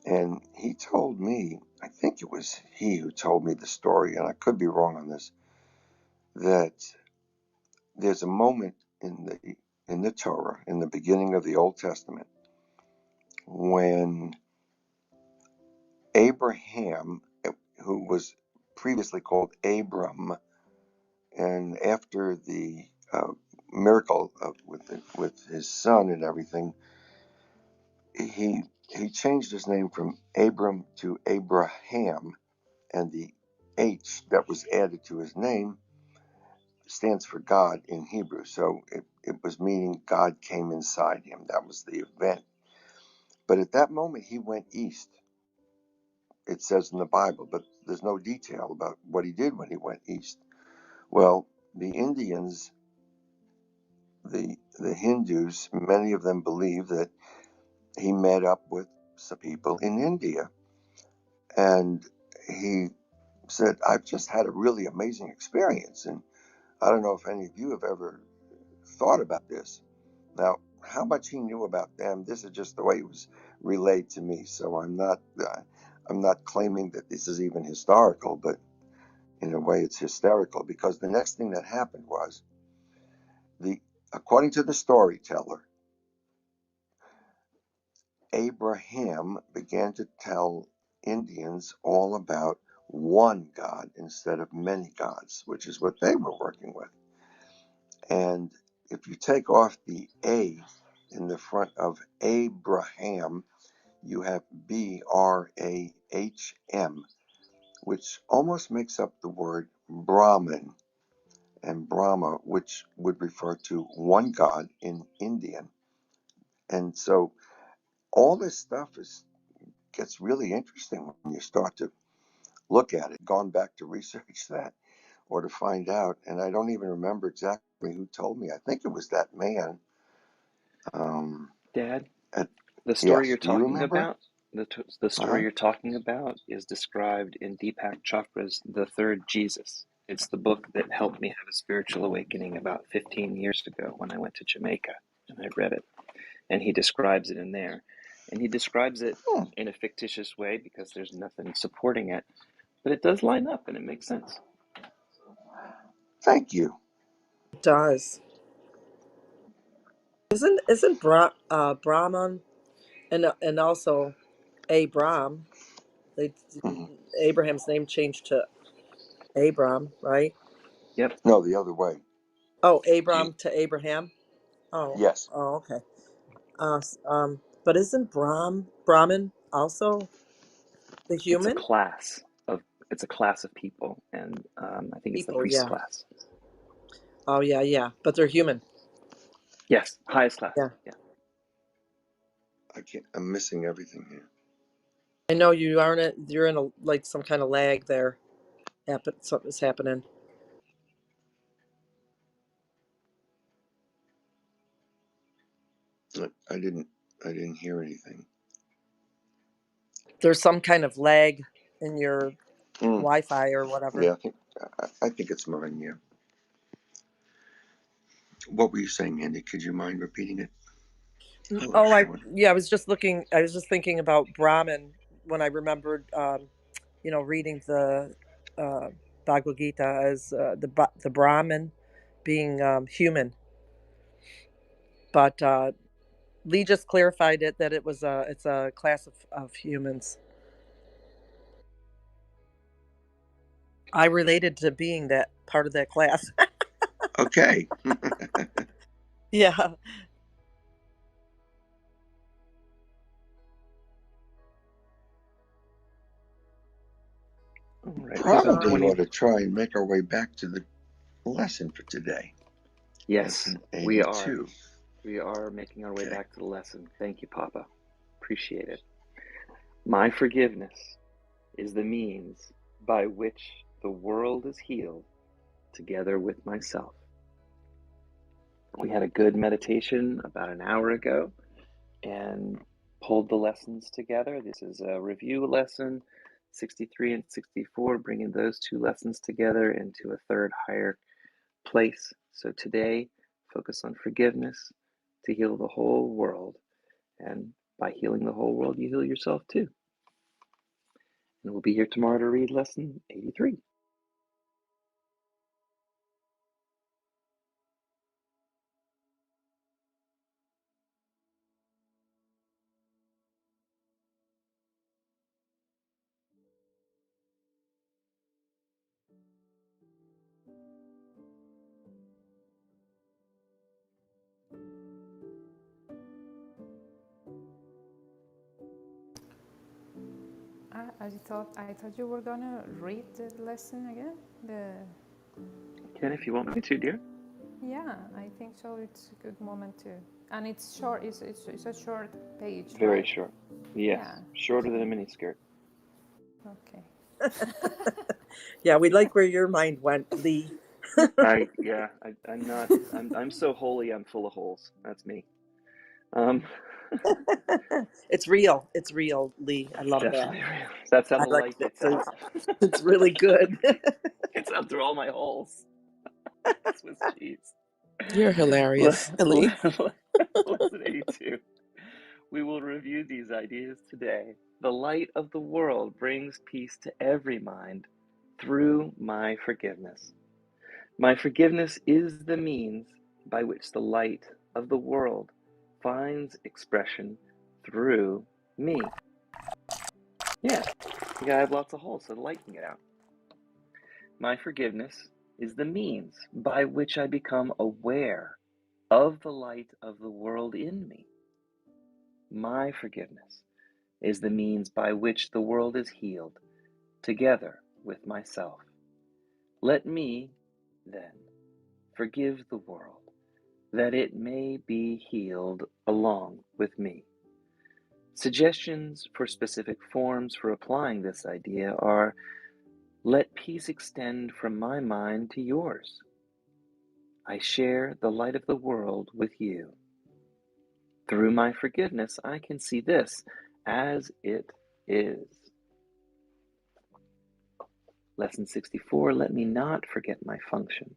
and he told me, I think it was he who told me the story, and I could be wrong on this, that there's a moment in the Torah, in the beginning of the Old Testament, when Abraham, who was previously called Abram, and after the miracle with his son and everything, he changed his name from Abram to Abraham, and the H that was added to his name stands for God in Hebrew. So it was meaning God came inside him. That was the event. But at that moment, he went east. It says in the Bible, but there's no detail about what he did when he went east. Well, the Indians, the Hindus, many of them believe that he met up with some people in India, and he said, "I've just had a really amazing experience." And I don't know if any of you have ever thought about this. Now, how much he knew about them, this is just the way it was relayed to me. So I'm not claiming that this is even historical, but in a way it's hysterical, because the next thing that happened was, according to the storyteller, Abraham began to tell Indians all about one God instead of many gods, which is what they were working with. And if you take off the A in the front of Abraham, you have Brahm, which almost makes up the word Brahman and Brahma, which would refer to one God in Indian. And so all this stuff gets really interesting when you start to look at it. Gone back to research that or to find out, and I don't even remember exactly who told me. I think it was that man. Dad, At, the story yes, you're do you talking remember? about, the story Uh-huh. you're talking about is described in Deepak Chopra's The Third Jesus. It's the book that helped me have a spiritual awakening about 15 years ago when I went to Jamaica, and I read it. And he describes it in there. And he describes it Hmm, in a fictitious way because there's nothing supporting it, but it does line up and it makes sense. thank you. It does. Isn't Brahman and also Abram? They Hmm. Abraham's name changed to Abram, right? Yep. No, the other way. Oh, Abram to Abraham. Oh, Yes. oh, okay. But isn't Brahmin also the It's a human class of people, and I think it's the people? priest Yeah. class. Oh, yeah, yeah. But they're human. Yes, highest class. Yeah. Yeah. I'm missing everything here. I know you aren't. You're in a like some kind of lag there. Something's happening. I didn't hear anything. There's some kind of lag in your Mm, Wi-Fi or whatever. yeah, I think it's mine. Yeah. What were you saying, Andy? Could you mind repeating it? Hello, Oh, Sean. yeah. I was just looking. I was just thinking about Brahmin when I remembered, reading the uh, Bhagavad Gita as the Brahmin being human. But Lee just clarified it that it's a class of humans. I related to being that part of that class. Okay. Yeah. All right. Probably ought 2020. to try and make our way back to the lesson for today. Yes, Lesson we are. 82. We are making our way Okay. back to the lesson. Thank you, Papa. Appreciate it. My forgiveness is the means by which the world is healed together with myself. We had a good meditation about an hour ago and pulled the lessons together. This is a review lesson, 63 and 64, bringing those two lessons together into a third higher place. So today, focus on forgiveness to heal the whole world. And by healing the whole world, you heal yourself too. And we'll be here tomorrow to read lesson 83. I thought you were gonna read the lesson again. Ken, if you want me to, dear. Yeah, I think so. It's a good moment to, and it's short. It's a short page, Very right? short. Yes, Yeah. shorter than a miniskirt. Okay. Yeah, we like where your mind went, Lee. I'm so holy, I'm full of holes. That's me. It's real. It's real, Lee. I It's love that. definitely real. That's how I the like light that gets phrase. out. It's really good. Gets out through all my holes. Swiss cheese. You're hilarious, Ellie. Lesson 82. We will review these ideas today. The light of the world brings peace to every mind through my forgiveness. My forgiveness is the means by which the light of the world finds expression through me. Yeah, you gotta have lots of holes so the light can get out. My forgiveness is the means by which I become aware of the light of the world in me. My forgiveness is the means by which the world is healed together with myself. Let me, then, forgive the world, that it may be healed along with me. Suggestions for specific forms for applying this idea are: let peace extend from my mind to yours. I share the light of the world with you. Through my forgiveness, I can see this as it is. Lesson 64, let me not forget my function.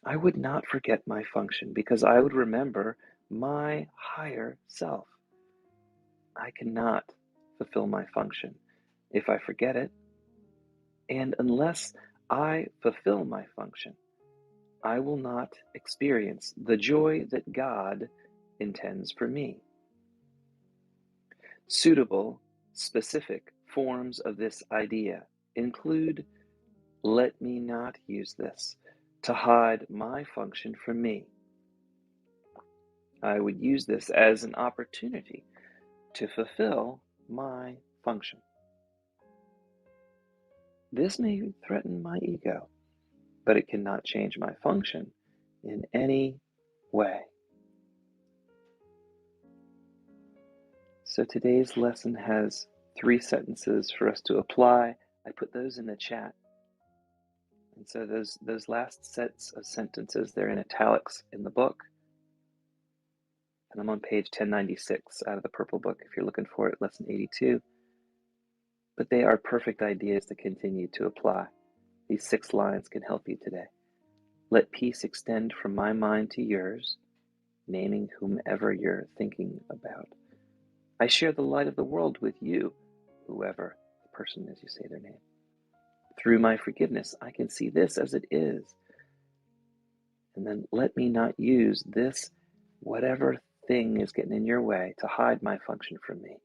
I would not forget my function because I would remember my higher self. I cannot fulfill my function if I forget it. And unless I fulfill my function, I will not experience the joy that God intends for me. Suitable, specific forms of this idea include: let me not use this to hide my function from me. I would use this as an opportunity to fulfill my function. This may threaten my ego, but it cannot change my function in any way. So today's lesson has 3 sentences for us to apply. I put those in the chat. And so those last sets of sentences, they're in italics in the book. And I'm on page 1096 out of the purple book if you're looking for it, lesson 82. But they are perfect ideas to continue to apply. These 6 lines can help you today. Let peace extend from my mind to yours, naming whomever you're thinking about. I share the light of the world with you, whoever the person is you say their name. Through my forgiveness, I can see this as it is. And then let me not use this, whatever thing is getting in your way, to hide my function from me.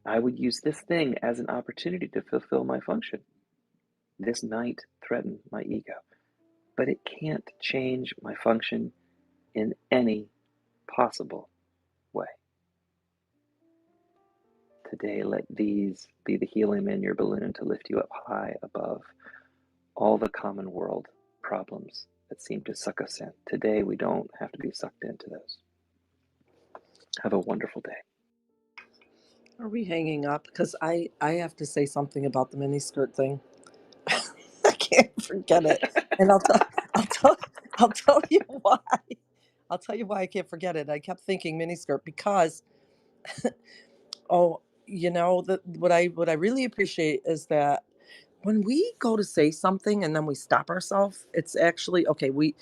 I would use this thing as an opportunity to fulfill my function. This might threaten my ego, but it can't change my function in any possible way. Today, let these be the helium in your balloon to lift you up high above all the common world problems that seem to suck us in. Today, we don't have to be sucked into those. Have a wonderful day. Are we hanging up? Because I have to say something about the miniskirt thing. I can't forget it. And I'll tell I'll tell you why. I'll tell you why I can't forget it. I kept thinking miniskirt because, oh, what I really appreciate is that when we go to say something and then we stop ourselves, it's actually okay. We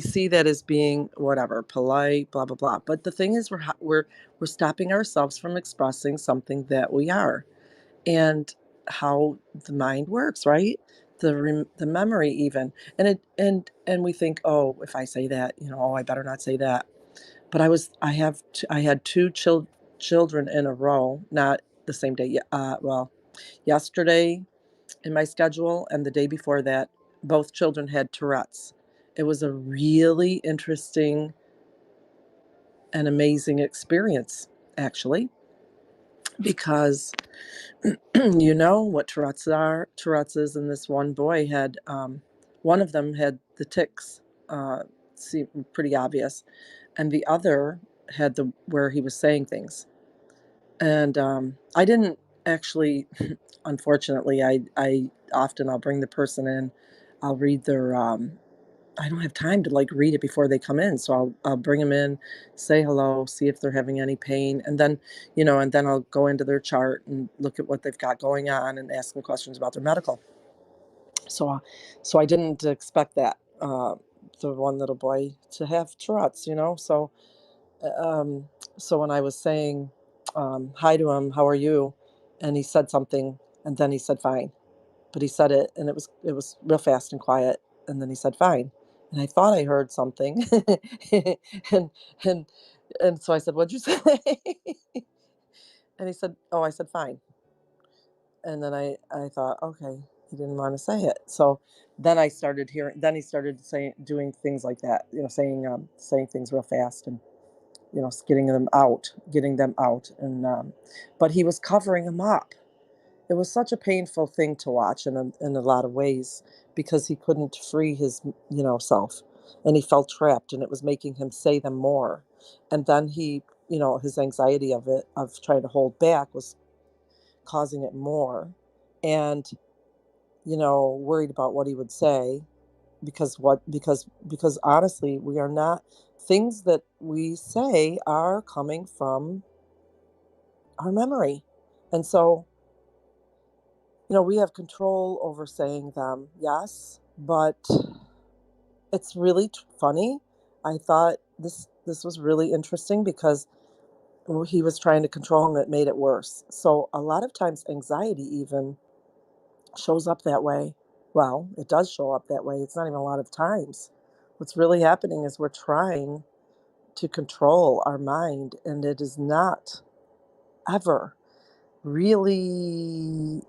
see that as being whatever, polite, blah blah blah. But the thing is, we're stopping ourselves from expressing something that we are, and how the mind works, right? The memory even, and we think, oh, if I say that, oh, I better not say that. But I had two children in a row, not the same day. Well, yesterday in my schedule and the day before that, both children had Tourette's. It was a really interesting and amazing experience, actually, because you know what Tourette's are. Tourette's is, and this one boy had, one of them had the tics, seemed pretty obvious, and the other had the where he was saying things. And I didn't actually, unfortunately, I often I'll bring the person in, I'll read their. I don't have time to like read it before they come in, so I'll bring them in, say hello, see if they're having any pain, and then and then I'll go into their chart and look at what they've got going on and ask them questions about their medical. So I didn't expect that the one little boy to have Tourette's, so um, so when I was saying hi to him, how are you? And he said something, and then he said fine. But he said it, and it was real fast and quiet, and then he said fine. And I thought I heard something, and and and so I said, "What'd you say?" And he said, "Oh, I said fine." And then I thought, okay, he didn't want to say it. So then I started hearing. Then he started saying doing things like that, saying things real fast and getting them out, and but he was covering them up. It was such a painful thing to watch in a lot of ways because he couldn't free his self, and he felt trapped, and it was making him say them more. And then his anxiety of trying to hold back was causing it more, and worried about what he would say because honestly we are not things that we say are coming from our memory. And so, we have control over saying them, yes, but it's really funny. I thought this was really interesting because he was trying to control and it made it worse. So a lot of times anxiety even shows up that way. Well, it does show up that way. It's not even a lot of times. What's really happening is we're trying to control our mind, and it is not ever really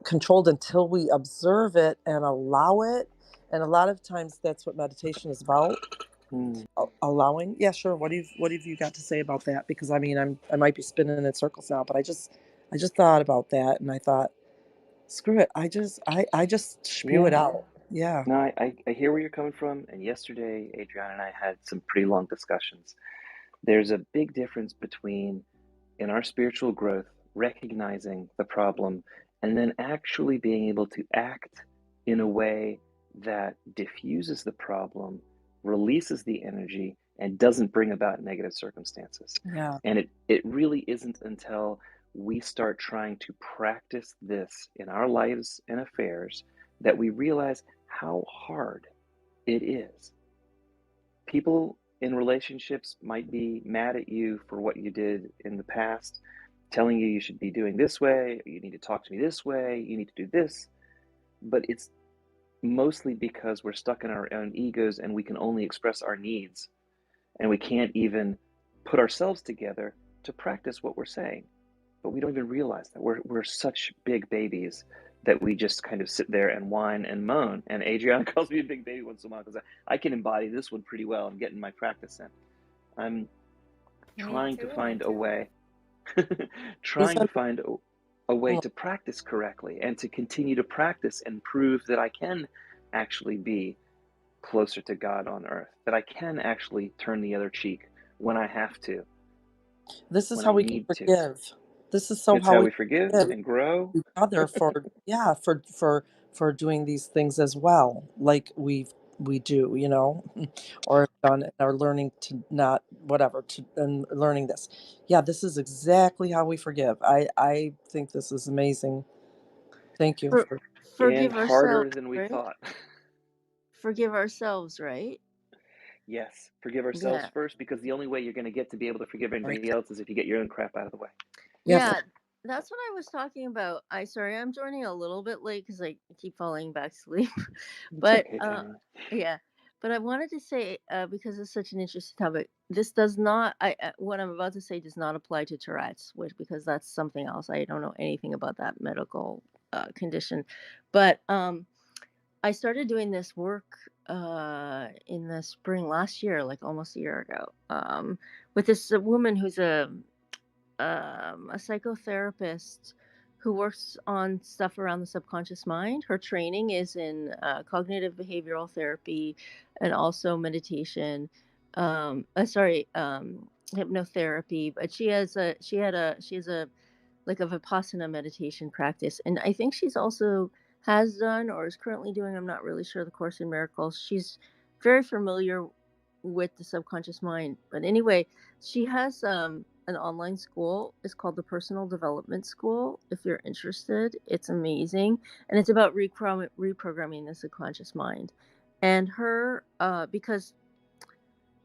controlled until we observe it and allow it. And a lot of times that's what meditation is about. Hmm. Allowing. Yeah, sure. What have you got to say about that? Because I mean, I might be spinning in circles now, but I just thought about that, and I thought, screw it. I just spew Yeah. it out. Yeah. No, I hear where you're coming from. And yesterday, Adriana and I had some pretty long discussions. There's a big difference between, in our spiritual growth, recognizing the problem and then actually being able to act in a way that diffuses the problem, releases the energy, and doesn't bring about negative circumstances. Yeah. And it really isn't until we start trying to practice this in our lives and affairs that we realize how hard it is. People in relationships might be mad at you for what you did in the past, telling you should be doing this way, you need to talk to me this way, you need to do this. But it's mostly because we're stuck in our own egos and we can only express our needs, and we can't even put ourselves together to practice what we're saying. But we don't even realize that we're such big babies that we just kind of sit there and whine and moan. And Adriana calls me a big baby once in a while because I can embody this one pretty well. I'm getting my practice in. I'm Me trying to too, me find a too. way, He trying said, to find a way to practice correctly and to continue to practice and prove that I can actually be closer to God on earth, that I can actually turn the other cheek when I have to, this is when how I we can need to. forgive. This is so It's how how we we forgive forgive and grow. each other for, yeah, for doing these things as well. Like we do, you know, or have done and are learning to not whatever to and learning this. Yeah, this is exactly how we forgive. I think this is amazing. Thank you For, for And forgive ourselves, harder than we right? thought. Forgive ourselves, right? Yes, forgive ourselves Yeah. first, because the only way you're going to get to be able to forgive right. anybody else is if you get your own crap out of the way. Yes. Yeah, that's what I was talking about. Sorry, I'm joining a little bit late because I keep falling back asleep. It's But okay, Tammy. yeah, but I wanted to say because it's such an interesting topic. This does not. What I'm about to say does not apply to Tourette's, which because that's something else. I don't know anything about that medical condition, but I started doing this work in the spring last year, like almost a year ago, with this woman who's a psychotherapist who works on stuff around the subconscious mind. Her training is in cognitive behavioral therapy and also meditation. Hypnotherapy. But she has a like a Vipassana meditation practice, and I think she's also has done or is currently doing. I'm not really sure. The Course in Miracles. She's very familiar with the subconscious mind. But anyway, she has an online school. It's called the Personal Development School. If you're interested, it's amazing, and it's about reprogramming the subconscious mind. And her, because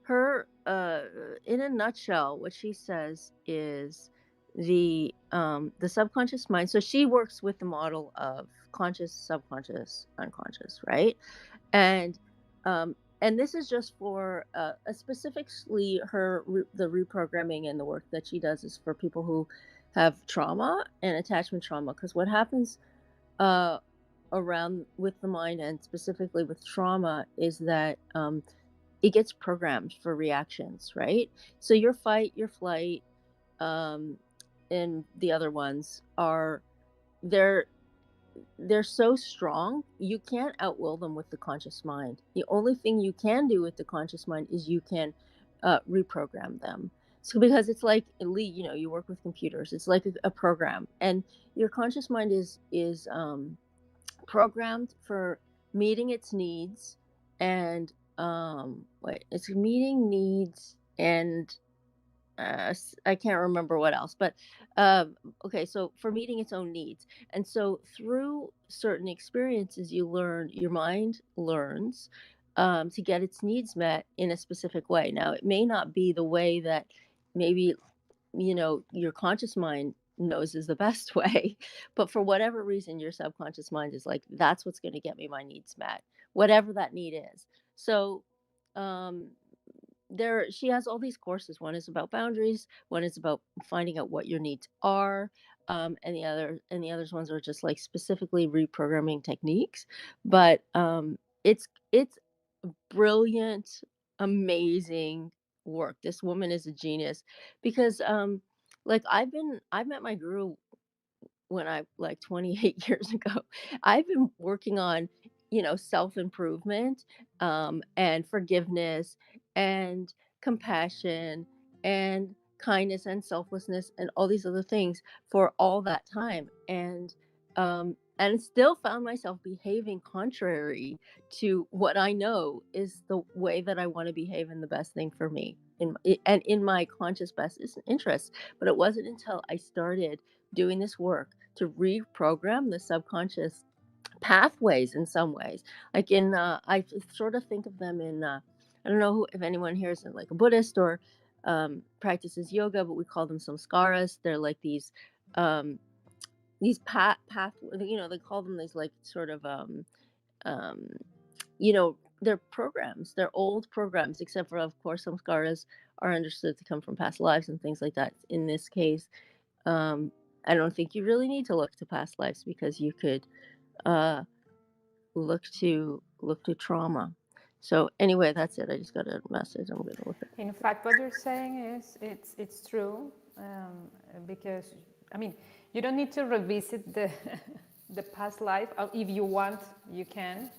her, in a nutshell, what she says is the subconscious mind. So she works with the model of conscious, subconscious, unconscious, right? And um, and this is just for specifically the reprogramming and the work that she does is for people who have trauma and attachment trauma. Because what happens uh, around with the mind and specifically with trauma is that it gets programmed for reactions, right? So your fight, your flight, um, and the other ones are they're they're so strong, you can't outwill them with the conscious mind. The only thing you can do with the conscious mind is you can reprogram them. So because it's like Lee, you know, you work with computers, it's like a program, and your conscious mind is programmed for meeting its needs and it's meeting needs and I can't remember what else, but okay, so for meeting its own needs. And so through certain experiences, your mind learns to get its needs met in a specific way. Now, it may not be the way that maybe, you know, your conscious mind knows is the best way, but for whatever reason, your subconscious mind is like, that's what's going to get me my needs met, whatever that need is. So, um, there she has all these courses. One is about boundaries, one is about finding out what your needs are, and the others ones are just like specifically reprogramming techniques. But it's brilliant, amazing work. This woman is a genius because like I've met my guru when I like 28 years ago. I've been working on, you know, self-improvement, and forgiveness and compassion and kindness and selflessness and all these other things for all that time. And still found myself behaving contrary to what I know is the way that I want to behave and the best thing for me and in my conscious best interest. But it wasn't until I started doing this work to reprogram the subconscious pathways in some ways. Like I sort of think of them in, I don't know if anyone here is like a Buddhist or practices yoga, but we call them samskaras. They're like these path, you know, they call them these like sort of, um, you know, they're programs, they're old programs, except for, of course, samskaras are understood to come from past lives and things like that. In this case, um, I don't think you really need to look to past lives because you could uh, look to trauma. So anyway, that's it. I just got a message. I'm gonna look at. In fact, what you're saying is it's true, because I mean you don't need to revisit the the past life. If you want, you can.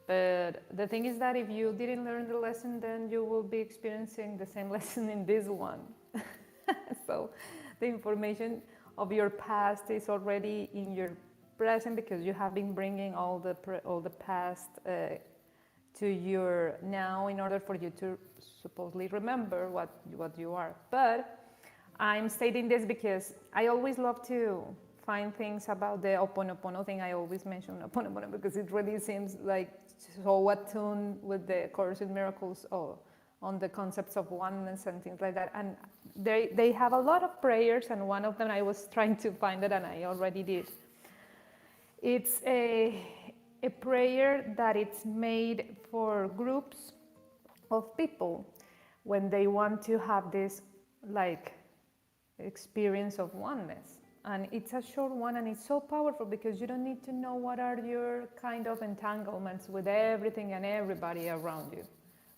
But the thing is that if you didn't learn the lesson, then you will be experiencing the same lesson in this one. So the information of your past is already in your present because you have been bringing all the past to your now in order for you to supposedly remember what you are. But I'm stating this because I always love to find things about the Ho'oponopono thing. I always mention Ho'oponopono because it really seems like so attuned with the Course in Miracles or on the concepts of oneness and things like that. And they have a lot of prayers, and one of them I was trying to find it, and I already did. It's a prayer that it's made for groups of people when they want to have this like experience of oneness. And it's a short one, and it's so powerful because you don't need to know what are your kind of entanglements with everything and everybody around you.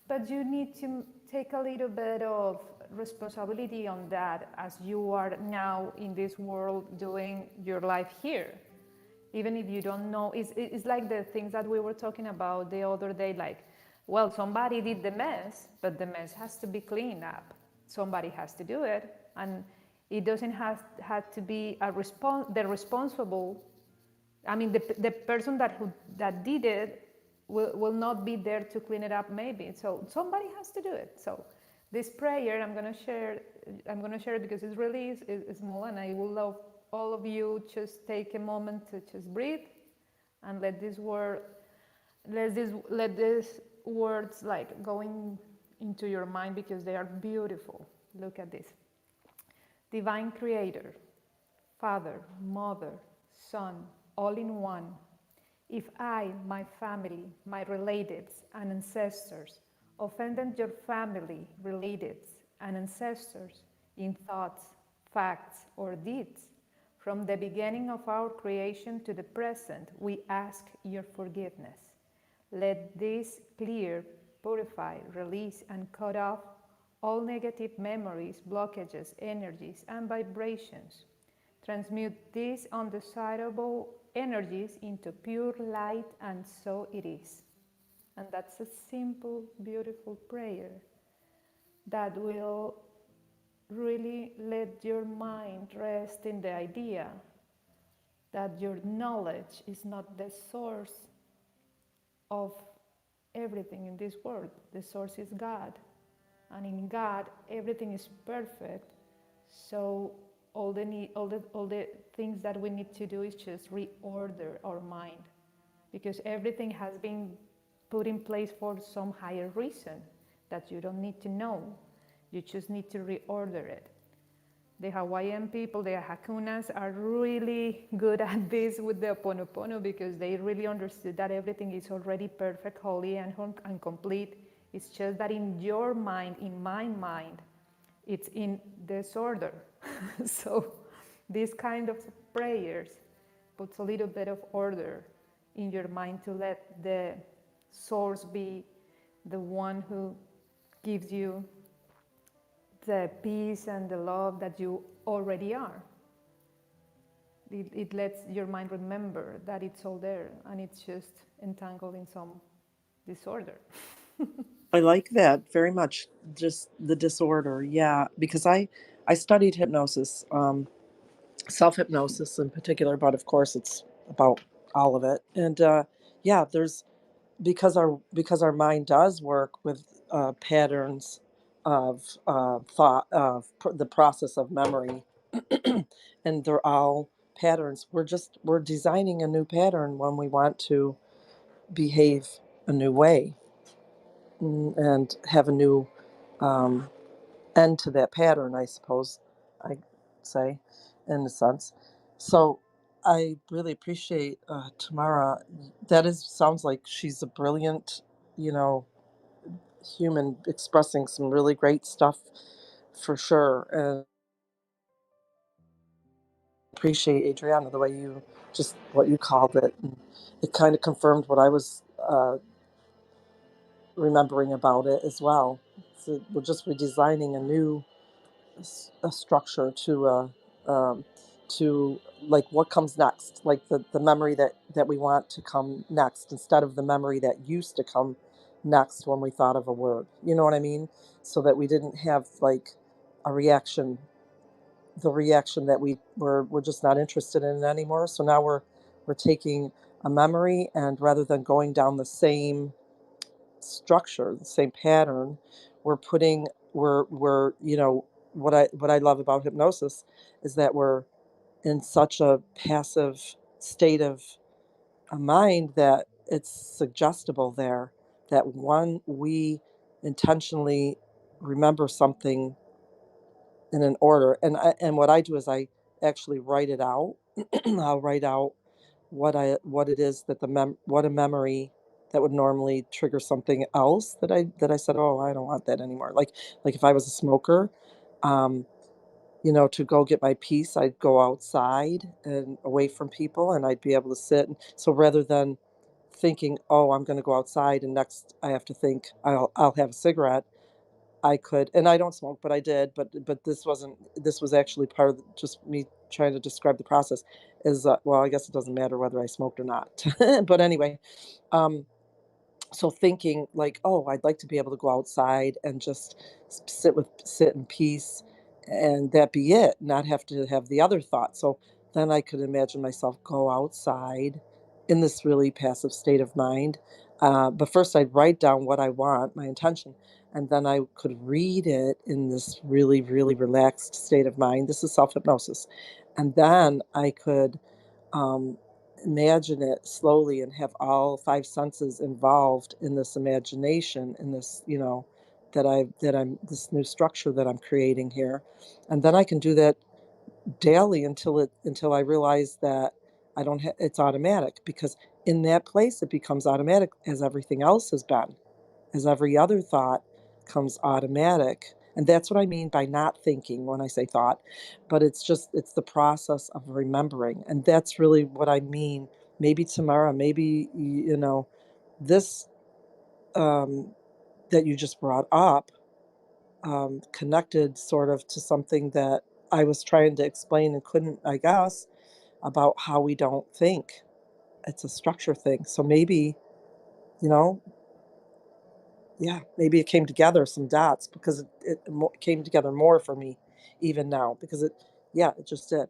But you need to take a little bit of responsibility on that as you are now in this world doing your life here. Even if you don't know, it's like the things that we were talking about the other day, like, well, somebody did the mess, but the mess has to be cleaned up. Somebody has to do it, and it doesn't have to be the responsible. I mean, the person that did it will not be there to clean it up, maybe. So somebody has to do it. So this prayer I'm gonna share it because it's really is small, and I will love all of you just take a moment to just breathe and let these words like going into your mind because they are beautiful. Look at this. Divine Creator, Father, Mother, Son, all in one. If I, my family, my relatives and ancestors offended your family, relatives and ancestors in thoughts, facts, or deeds, from the beginning of our creation to the present, we ask your forgiveness. Let this clear, purify, release, and cut off all negative memories, blockages, energies, and vibrations. Transmute these undesirable energies into pure light, and so it is. And that's a simple, beautiful prayer that will really let your mind rest in the idea that your knowledge is not the source of everything in this world. The source is God. And in God, everything is perfect. So all the things that we need to do is just reorder our mind, because everything has been put in place for some higher reason that you don't need to know. You just need to reorder it. The Hawaiian people, the Hakunas, are really good at this with the Ho'oponopono because they really understood that everything is already perfect, holy, and complete. It's just that in your mind, in my mind, it's in disorder. So this kind of prayers puts a little bit of order in your mind to let the source be the one who gives you the peace and the love that you already are. It lets your mind remember that it's all there and it's just entangled in some disorder. I like that very much. Just the disorder, yeah. Because I studied hypnosis, self hypnosis in particular, but of course it's about all of it. And yeah, there's because our mind does work with patterns of thought of the process of memory, and they're all patterns. We're designing a new pattern when we want to behave a new way, and have a new um, end to that pattern, I suppose I say, in a sense. So I really appreciate Tamara. That sounds like she's a brilliant, you know, human expressing some really great stuff for sure. And appreciate Adriana the way you just what you called it. And it kind of confirmed what I was remembering about it as well. So we're just redesigning a new a structure to like what comes next, like the memory that we want to come next instead of the memory that used to come next when we thought of a word, you know what I mean, so that we didn't have like a reaction, the reaction that we're just not interested in anymore. So now we're taking a memory, and rather than going down the same structure, the same pattern. We're what I love about hypnosis is that we're in such a passive state of a mind that it's suggestible there, that we intentionally remember something in an order. And what I do is I actually write it out. I'll write out what it is that what a memory that would normally trigger something else that I said, oh, I don't want that anymore. Like if I was a smoker, um, to go get my peace, I'd go outside and away from people, and I'd be able to sit. So rather than thinking, oh, I'm going to go outside and next I have to think I'll have a cigarette, I could, and I don't smoke, but I did, but this was actually part of just me trying to describe the process is, well, I guess it doesn't matter whether I smoked or not. But anyway, um, so thinking like, oh, I'd like to be able to go outside and just sit in peace, and that be it, not have to have the other thought. So then I could imagine myself go outside in this really passive state of mind. But first I'd write down what I want, my intention, and then I could read it in this really, really relaxed state of mind. This is self-hypnosis. And then I could um, imagine it slowly and have all five senses involved in this imagination, in this, that I'm this new structure that I'm creating here. And then I can do that daily until I realize that I don't it's automatic, because in that place it becomes automatic as everything else has been, as every other thought comes automatic. And that's what I mean by not thinking when I say thought, but it's the process of remembering. And that's really what I mean. Maybe tomorrow, maybe, this um, that you just brought up, connected sort of to something that I was trying to explain and couldn't, I guess, about how we don't think. It's a structure thing. So maybe, you know, yeah, maybe it came together, some dots, because it came together more for me even now, because it just did.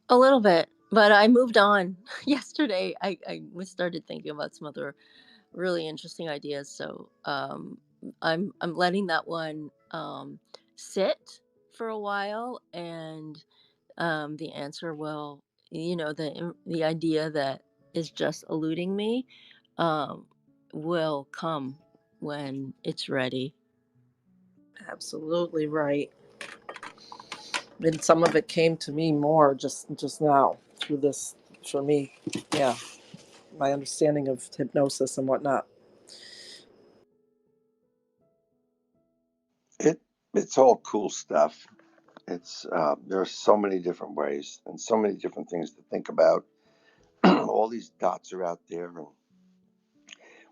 A little bit, but I moved on. Yesterday, I started thinking about some other really interesting ideas. So I'm letting that one sit for a while, and the answer will, the idea that is just eluding me, um, will come when it's ready. Absolutely right. And some of it came to me more just now through this, for me. Yeah, my understanding of hypnosis and whatnot. It it's all cool stuff. It's there are so many different ways and so many different things to think about. All these dots are out there, and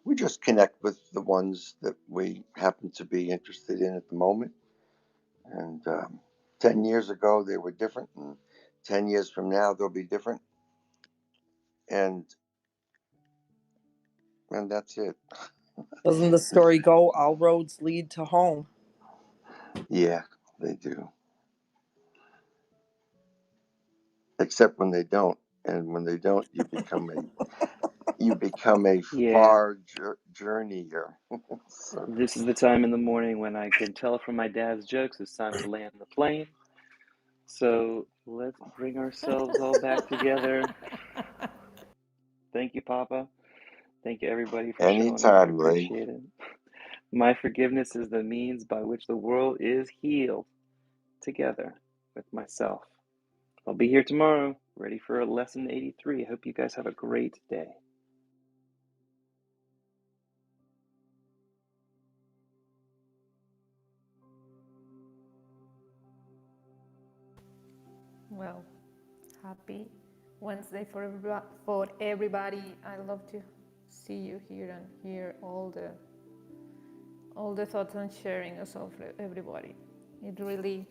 we just connect with the ones that we happen to be interested in at the moment. And 10 years ago they were different, and 10 years from now they'll be different, and that's it. Doesn't the story go, all roads lead to home? Yeah, they do. Except when they don't, and when they don't, you become a Yeah, far journeyer. So, this is the time in the morning when I can tell from my dad's jokes it's time to land the plane. So let's bring ourselves all back together. Thank you, Papa. Thank you, everybody, for showing up. I anytime, Lee. appreciate it. My forgiveness is the means by which the world is healed, together with myself. I'll be here tomorrow, ready for lesson 83. I hope you guys have a great day. Well, happy Wednesday for everybody. I love to see you here and hear all the thoughts and sharing of everybody. It really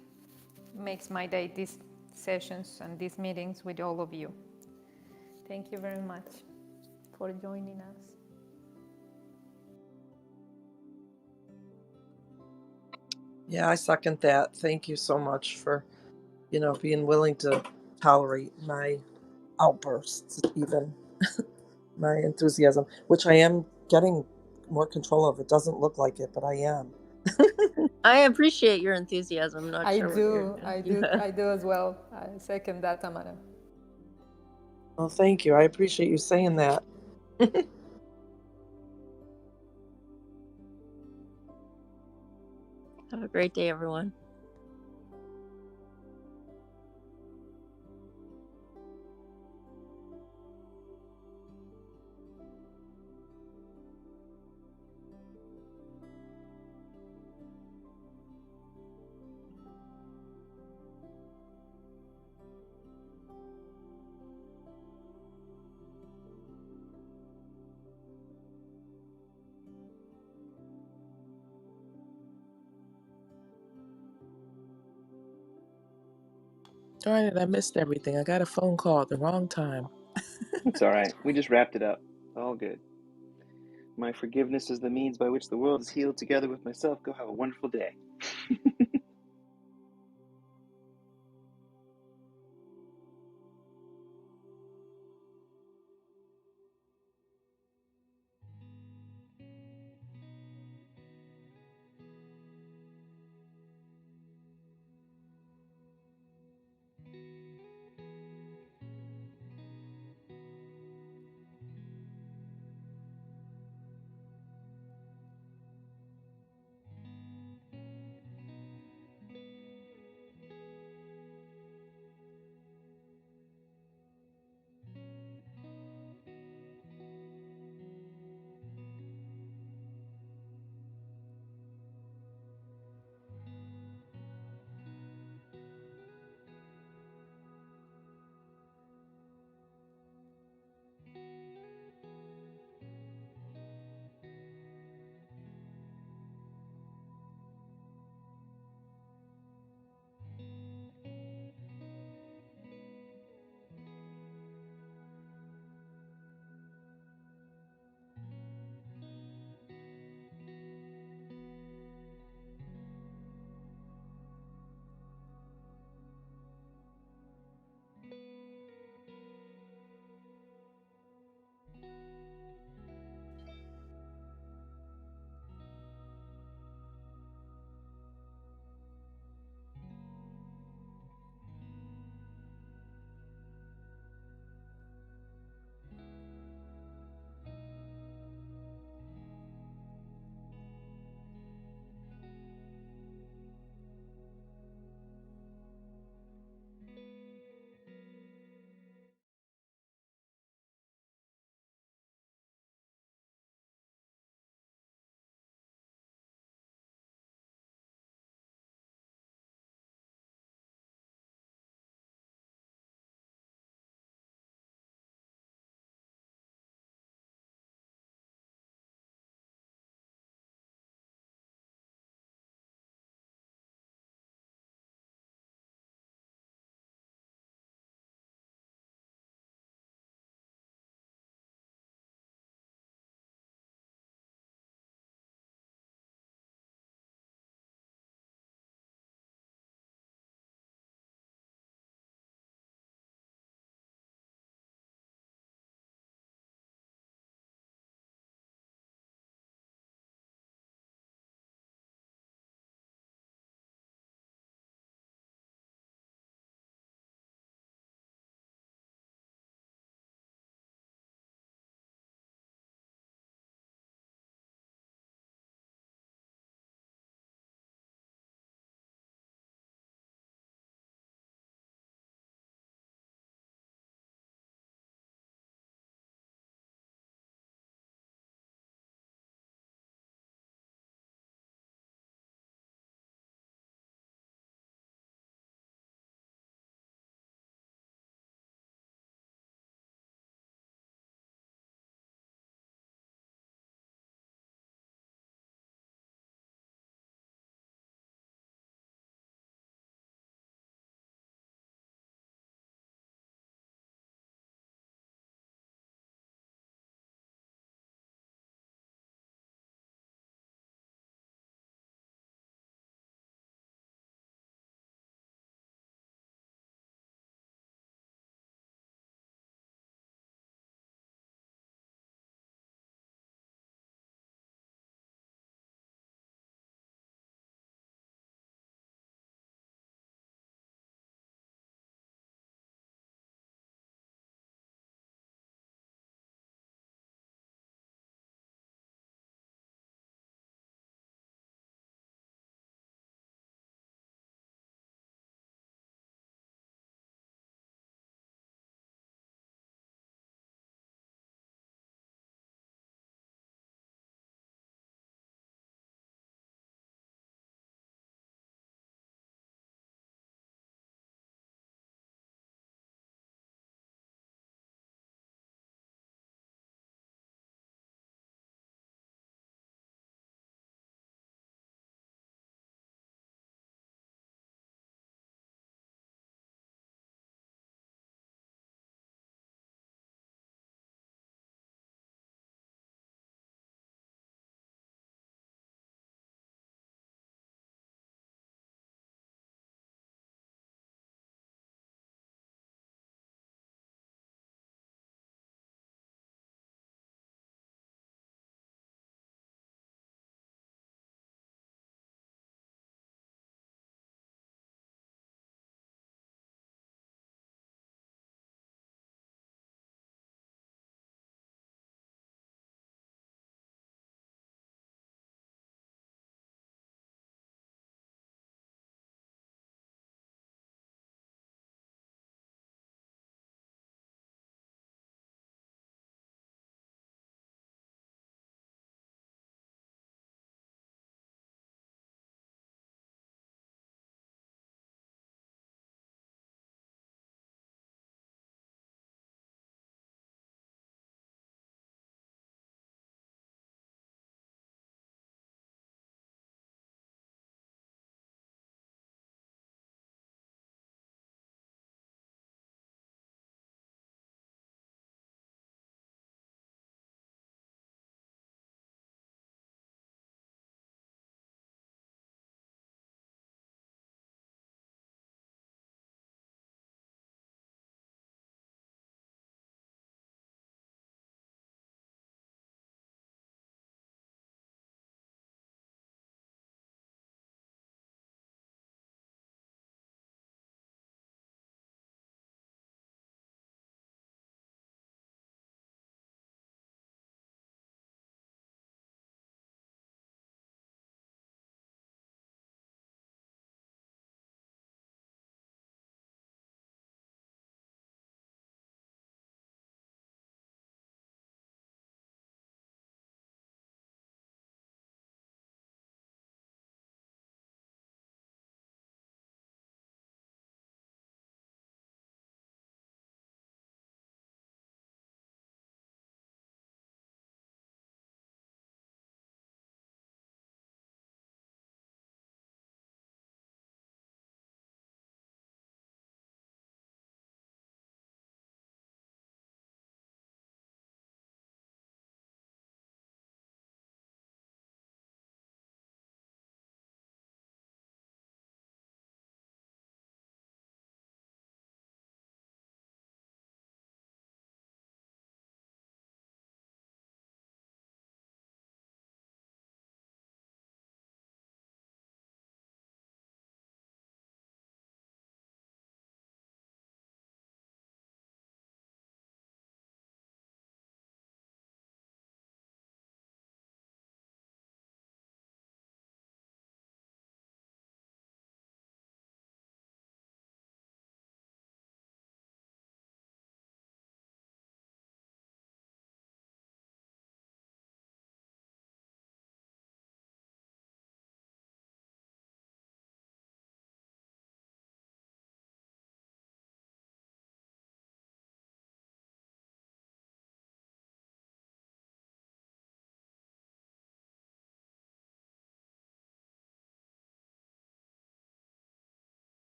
makes my day, these sessions and these meetings with all of you. Thank you very much for joining us. Yeah, I second that. Thank you so much for, being willing to tolerate my outbursts, even my enthusiasm, which I am getting more control of. It doesn't look like it, but I am. I appreciate your enthusiasm. I'm not I sure what you're. do, I do, I do as well. I second that, Tamara. Well, thank you. I appreciate you saying that. Have a great day, everyone. Darn it, I missed everything. I got a phone call at the wrong time. It's all right. We just wrapped it up. All good. My forgiveness is the means by which the world is healed together with myself. Go have a wonderful day.